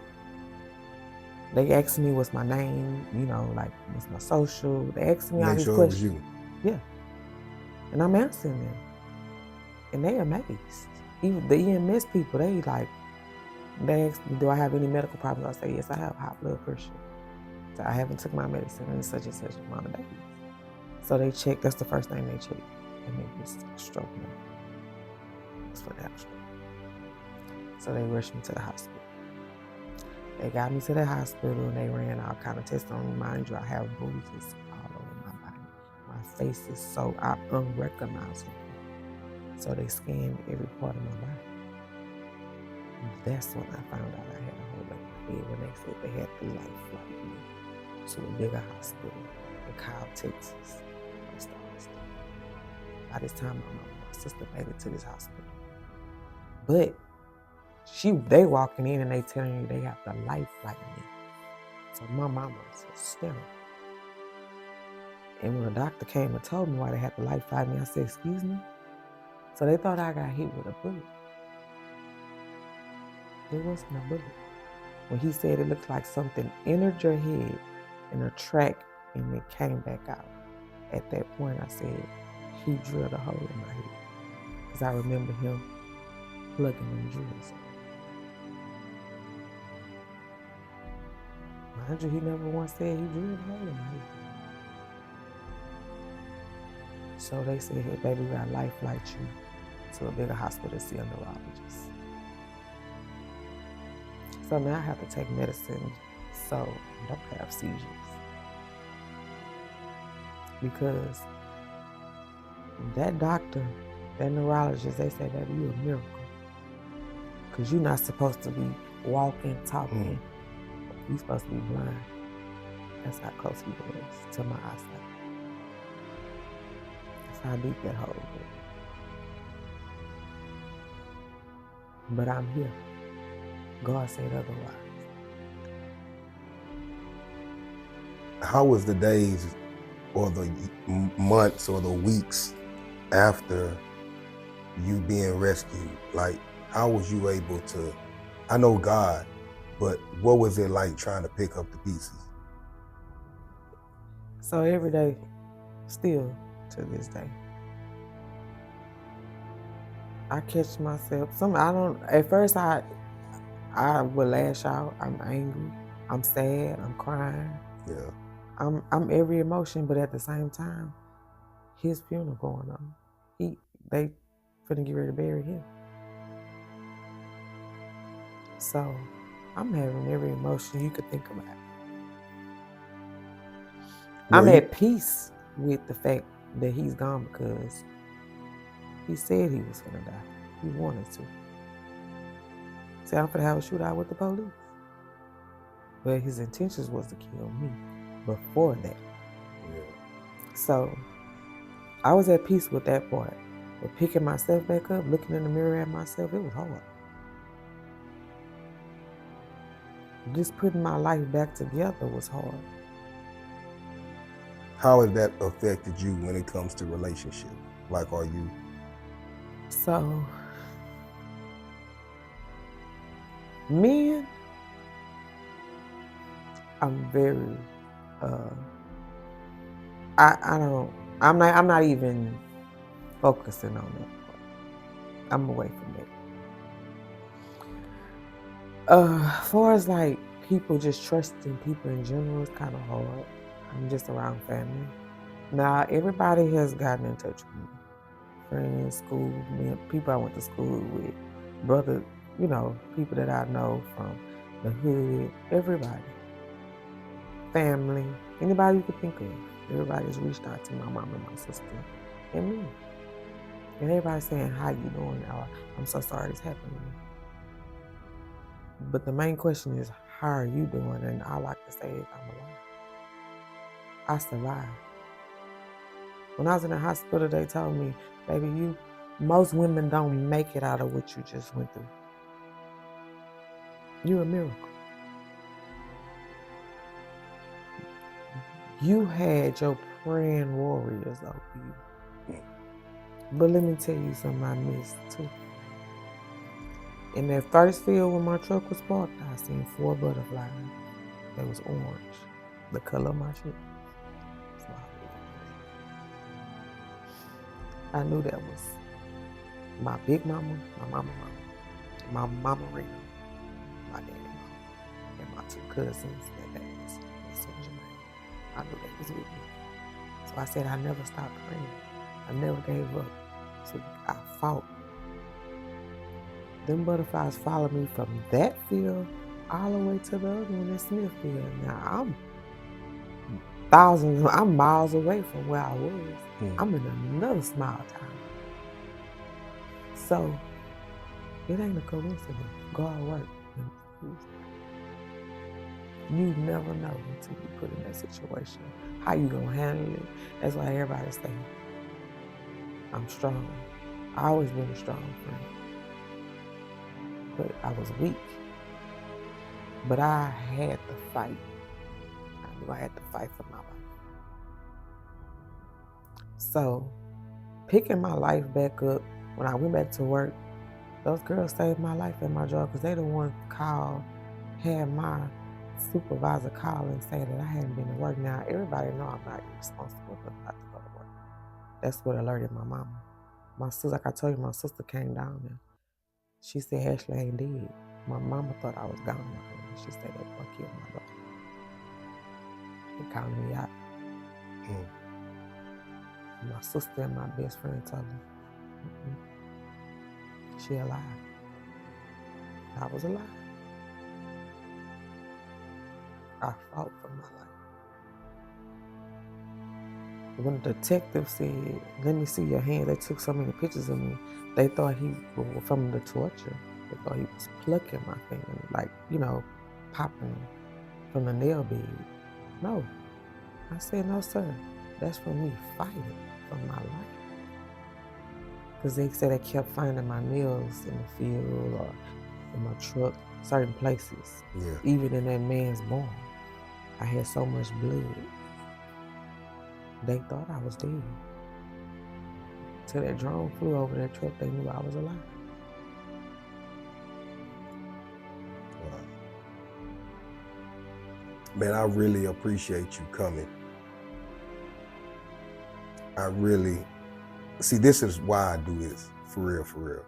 they asked me what's my name, like what's my social. They asked me all these questions. It was you. Yeah. And I'm answering them. And they amazed. Even the EMS people, they asked me, do I have any medical problems? I say, yes, I have high blood pressure. So I haven't took my medicine in such and such amount of days. So they check, that's the first thing they check. And it was stroke now. It's for that stroke. So they rushed me to the hospital. They got me to the hospital and they ran all kind of tests on me. Mind you, I have bruises all over my body. My face is so unrecognizable. So they scanned every part of my body. That's when I found out I had a hole in my head when they said they had to flight me to a bigger hospital in Kyle, Texas. By this time, my sister made it to this hospital. But they walking in and they telling you they have to life flight me. So my mama was hysterical. And when the doctor came and told me why they had to life flight me, I said, excuse me? So they thought I got hit with a bullet. There wasn't a bullet. When he said it looked like something entered your head in a track and it came back out. At that point, I said, he drilled a hole in my head. Because I remember him plugging them drills. Mind you, he never once said he drilled a hole in my head. So they said, hey, baby, we got life flight you to a bigger hospital to see a neurologist. So now I have to take medicine so I don't have seizures. Because that doctor, that neurologist, they said, baby, you're a miracle. Because you're not supposed to be walking, talking. You're supposed to be blind. That's how close he was to my eyesight. That's how deep that hole was. But I'm here. God said otherwise. How was the days or the months or the weeks after you being rescued? Like, how was you able to, I know God, but what was it like trying to pick up the pieces? So every day, still to this day, I catch myself, at first I would lash out, I'm angry, I'm sad, I'm crying. Yeah. I'm every emotion, but at the same time, his funeral going on. They finna get ready to bury him. So I'm having every emotion you could think about. I'm at peace with the fact that he's gone because he said he was gonna die. He wanted to. See, I'm finna have a shootout with the police. But his intentions was to kill me before that. Yeah. So I was at peace with that part. But picking myself back up, looking in the mirror at myself, it was hard. Just putting my life back together was hard. How has that affected you when it comes to relationships? Like, are you? So Men, I'm very, I'm not even focusing on that. I'm away from it. As far as like people just trusting people in general, it's kind of hard. I'm just around family. Now, everybody has gotten in touch with me. Friends, school, people I went to school with, brother, people that I know from the hood, everybody. Family, anybody you could think of. Everybody's reached out to my mom and my sister and me. And everybody's saying, how you doing? Or, I'm so sorry this happened to me. But the main question is, how are you doing? And all I can say is, I'm alive. I survived. When I was in the hospital, they told me, baby, most women don't make it out of what you just went through. You're a miracle. You had your praying warriors over you. But let me tell you something I missed too. In that first field when my truck was parked, I seen 4 butterflies. They was orange, the color of my truck. I knew that was my big mama, my mama Rena, my daddy mama, and my 2 cousins that passed. I knew they was with me. So I said I never stopped praying. I never gave up. So I fought. Them butterflies followed me from that field all the way to the other one in Smithfield. Now I'm miles away from where I was. I'm in another small town. So it ain't a coincidence. God worked. You never know until you put in that situation. How you gonna handle it? That's why everybody say, I'm strong. I always been a strong friend. But I was weak. But I had to fight. I knew I had to fight for my life. So, picking my life back up, when I went back to work, those girls saved my life at my job because they the ones had my supervisor call and say that I hadn't been to work. Now, everybody know I'm not responsible for not to go to work. That's what alerted my mama. My sister, like I told you, my sister came down there. She said, Ashely ain't dead. My mama thought I was gone. And she said that boy killed my daughter. He called me out. My sister and my best friend told me, she alive. I was alive. I fought for my life. When the detective said, let me see your hand, they took so many pictures of me, they thought from the torture, they thought he was plucking my finger, like, popping from the nail bed. No. I said, no, sir. That's from me fighting for my life. Because they said they kept finding my nails in the field or in my truck, certain places. Yeah. Even in that man's barn. I had so much blood. They thought I was dead. Till that drone flew over that truck, they knew I was alive. Wow. Man, I really appreciate you coming. See, this is why I do this, for real, for real.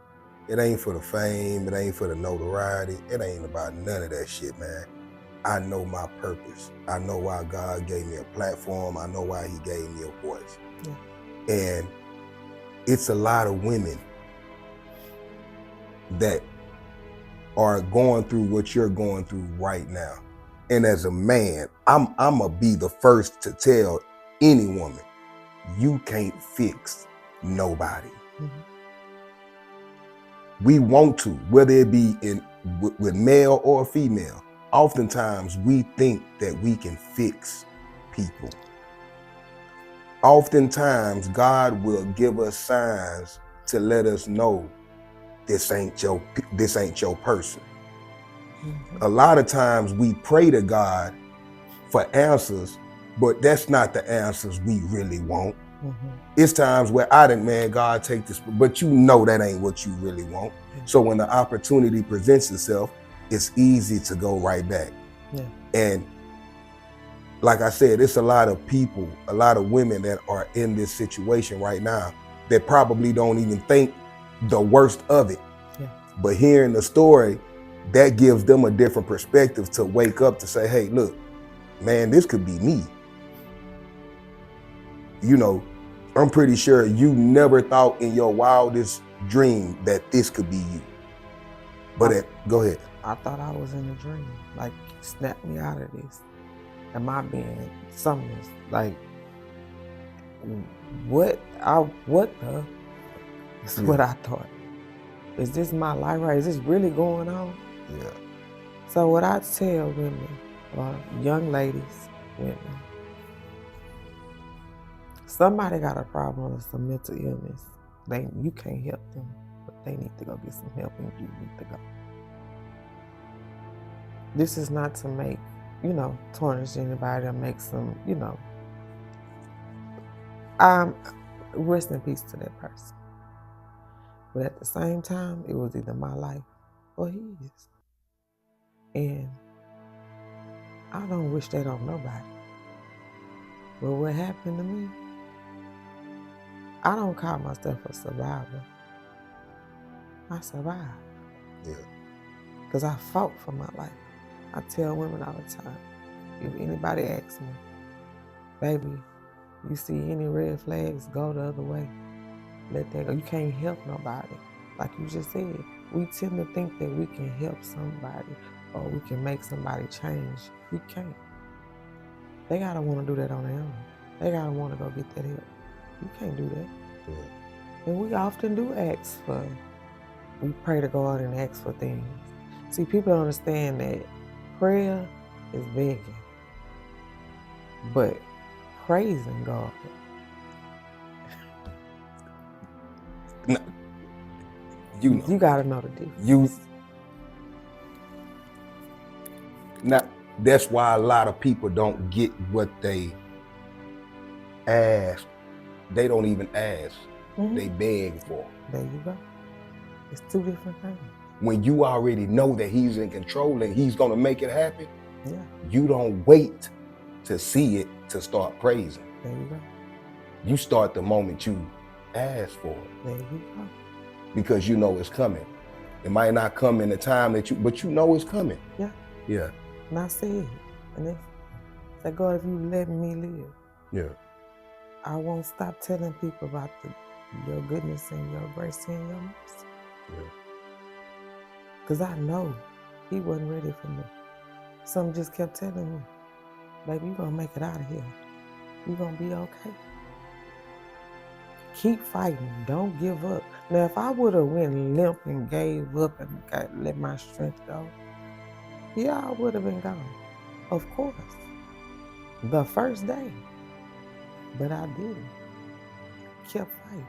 It ain't for the fame, it ain't for the notoriety, it ain't about none of that shit, man. I know my purpose. I know why God gave me a platform. I know why he gave me a voice. Yeah. And it's a lot of women that are going through what you're going through right now. And as a man, I'm gonna be the first to tell any woman, you can't fix nobody. Mm-hmm. We want to, whether it be with male or female. Oftentimes we think that we can fix people. Oftentimes God will give us signs to let us know this ain't your person. Mm-hmm. A lot of times we pray to God for answers, but that's not the answers we really want. Mm-hmm. It's times where God, take this, but that ain't what you really want. Mm-hmm. So when the opportunity presents itself, it's easy to go right back. Yeah. And like I said, it's a lot of people, a lot of women that are in this situation right now that probably don't even think the worst of it. Yeah. But hearing the story, that gives them a different perspective to wake up to say, hey, look, man, this could be me. You know, I'm pretty sure you never thought in your wildest dream that this could be you. But go ahead. I thought I was in a dream. Like, snap me out of this. Am I being something like what the is what I thought. Is this my life right? Is this really going on? Yeah. So what I tell women, young ladies, women, somebody got a problem with some mental illness. You can't help them, but they need to go get some help and you need to go. This is not to make, tarnish anybody or make some, rest in peace to that person. But at the same time, it was either my life or his. And I don't wish that on nobody. But what happened to me, I don't call myself a survivor. I survived. Yeah. Because I fought for my life. I tell women all the time, if anybody asks me, baby, you see any red flags, go the other way. Let that go. You can't help nobody. Like you just said, we tend to think that we can help somebody or we can make somebody change. We can't. They gotta want to do that on their own. They gotta want to go get that help. You can't do that. Yeah. And we often do ask for, we pray to God and ask for things. See, people don't understand that prayer is begging, but praising God. No, you gotta know the difference. That's why a lot of people don't get what they ask. They don't even ask. Mm-hmm. They beg for. There you go. It's two different things. When you already know that he's in control and he's gonna make it happen, yeah, you don't wait to see it to start praising. There you go. You start the moment you ask for it. There you go. Because you know it's coming. It might not come in the time but you know it's coming. Yeah. Yeah. And I said, and if say, God, if you let me live, yeah, I won't stop telling people about your goodness and your grace and your mercy. Yeah. Because I know he wasn't ready for me. Something just kept telling me, baby, you're going to make it out of here. You're going to be okay. Keep fighting. Don't give up. Now, if I would have went limp and gave up and let my strength go, yeah, I would have been gone. Of course. The first day. But I didn't. Kept fighting.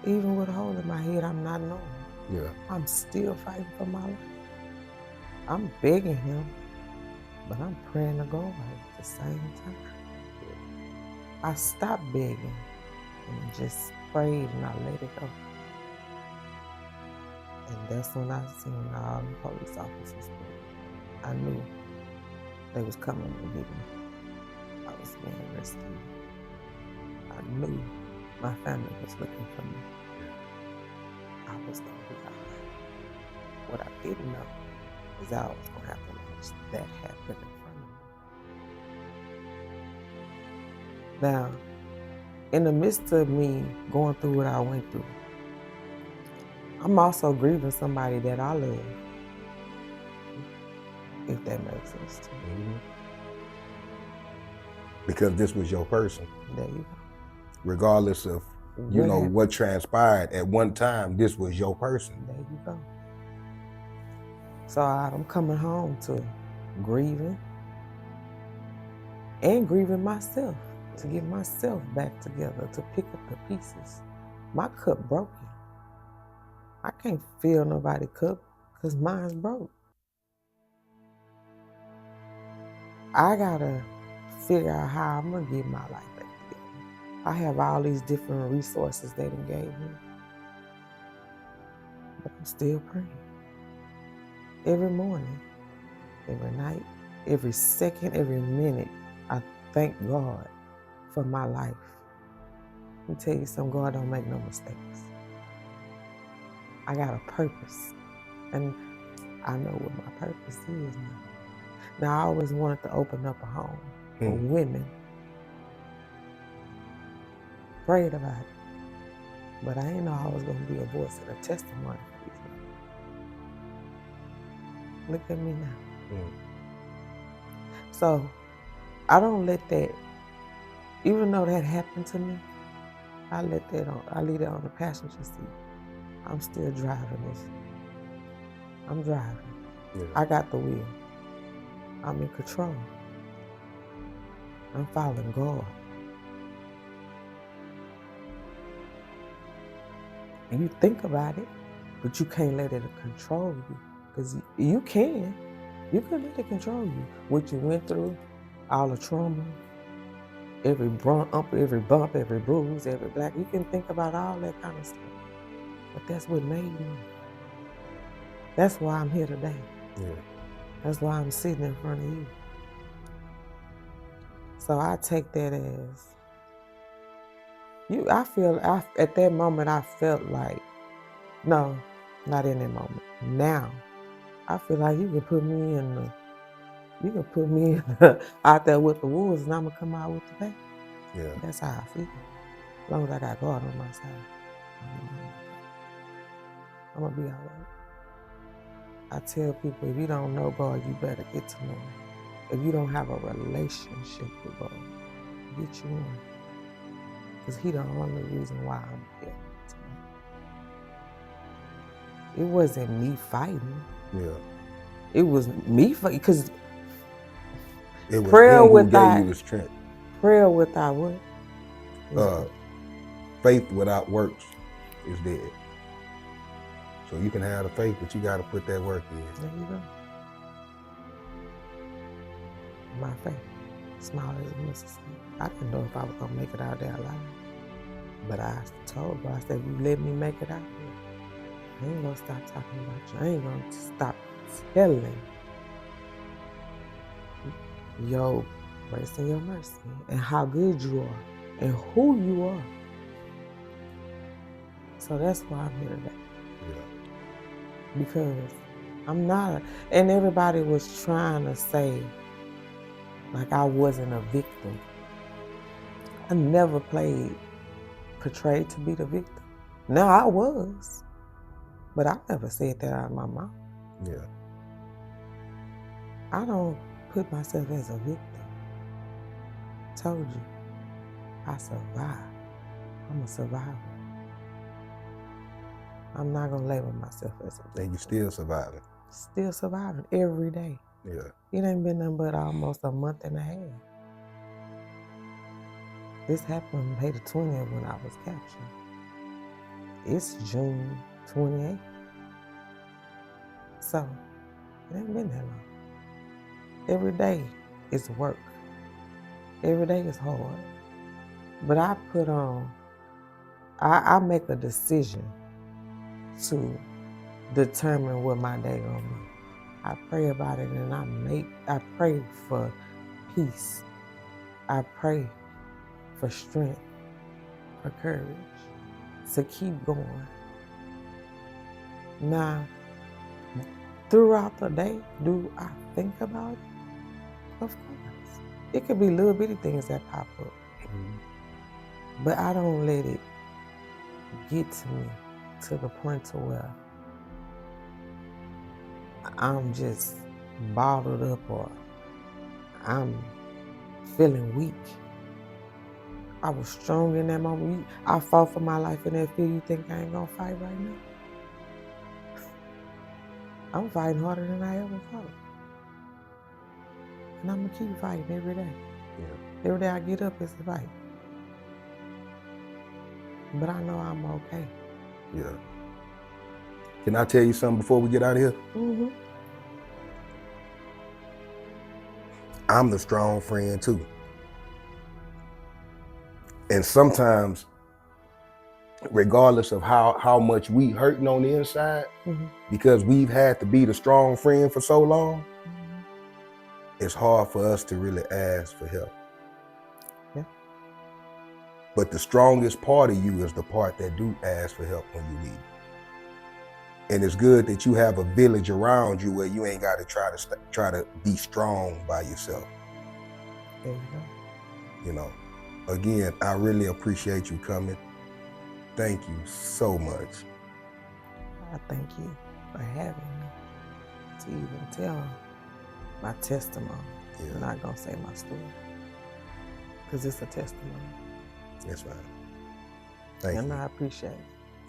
Even with a hole in my head, I'm not knowing. Yeah. I'm still fighting for my life. I'm begging him, but I'm praying to God at the same time. I stopped begging and just prayed and I let it go. And that's when I seen all the police officers. I knew they was coming to get me. I was being rescued. I knew my family was looking for me. I was gonna be all right. What I didn't know is I was gonna have to watch that happen in front of me. Now, in the midst of me going through what I went through, I'm also grieving somebody that I love. If that makes sense to you. Mm-hmm. Because this was your person. There you go. Regardless of what transpired at one time, this was your person. There you go. So I'm coming home to grieving and grieving myself, to get myself back together, to pick up the pieces. My cup broken. I can't fill nobody's cup because mine's broke. I gotta figure out how I'm gonna get my life back together. I have all these different resources they done gave me, but I'm still praying. Every morning, every night, every second, every minute, I thank God for my life. Let me tell you something, God don't make no mistakes. I got a purpose, and I know what my purpose is now. Now, I always wanted to open up a home for women. Prayed about it, but I didn't know I was going to be a voice and a testimony for these women. Look at me now. So, I don't let that, even though that happened to me, I leave that on the passenger seat. I'm still driving this. I'm driving. Yeah. I got the wheel. I'm in control. I'm following God. And you think about it, but you can't let it control you. Because you can let it control you. What you went through, all the trauma, every bump, every bruise, every black. You can think about all that kind of stuff. But that's what made me. That's why I'm here today. Yeah. That's why I'm sitting in front of you. So I take that as at that moment I felt like, no, not in that moment. Now, I feel like you can put me out there with the wolves and I'm gonna come out with the bait. Yeah. That's how I feel. As long as I got God on my side, I'm gonna be all right. I tell people, if you don't know God, you better get to know Him. If you don't have a relationship with God, get you one. Because He the only reason why I'm here tonight. It wasn't me fighting. Yeah. It was me fighting, because It was prayer him who gave without you the strength. prayer without what? Faith without works is dead. So you can have the faith, but you got to put that work in. There you go. My faith, small as a mustard seed. I didn't know if I was gonna make it out there alive, but I told God, I said, "You let me make it out here. I ain't gonna stop talking about you. I ain't gonna stop telling your grace and your mercy and how good you are and who you are." So that's why I'm here today. Yeah. Because I'm not, and everybody was trying to say like I wasn't a victim. I never portrayed to be the victim. Now I was, but I never said that out of my mouth. Yeah. I don't put myself as a victim. Told you, I survived. I'm a survivor. I'm not gonna label myself as a victim. And you still surviving. Still surviving every day. Yeah. It ain't been nothing but almost a month and a half. This happened May the 20th when I was captured. It's June 28th. So, it ain't been that long. Every day is work. Every day is hard. But I make a decision to determine what my day gonna be. I pray about it and I pray for peace. I pray for strength, for courage, to keep going. Now, throughout the day, do I think about it? Of course. It could be little bitty things that pop up. But I don't let it get to me to the point to where I'm just bottled up or I'm feeling weak. I was strong in that moment. I fought for my life in that field. You think I ain't gonna fight right now? I'm fighting harder than I ever fought. And I'm gonna keep fighting every day. Yeah. Every day I get up, it's a fight. But I know I'm okay. Yeah. Can I tell you something before we get out of here? Mm-hmm. I'm the strong friend too. And sometimes regardless of how much we hurting on the inside, because we've had to be the strong friend for so long, it's hard for us to really ask for help. Yeah. But the strongest part of you is the part that do ask for help when you need it. And it's good that you have a village around you where you ain't got to try to be strong by yourself. There you go. You know, again, I really appreciate you coming. Thank you so much. I thank you for having me to even tell my testimony. Yeah. I'm not gonna say my story because it's a testimony. That's right. Thank And you. I appreciate it.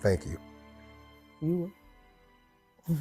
Thank you. You will.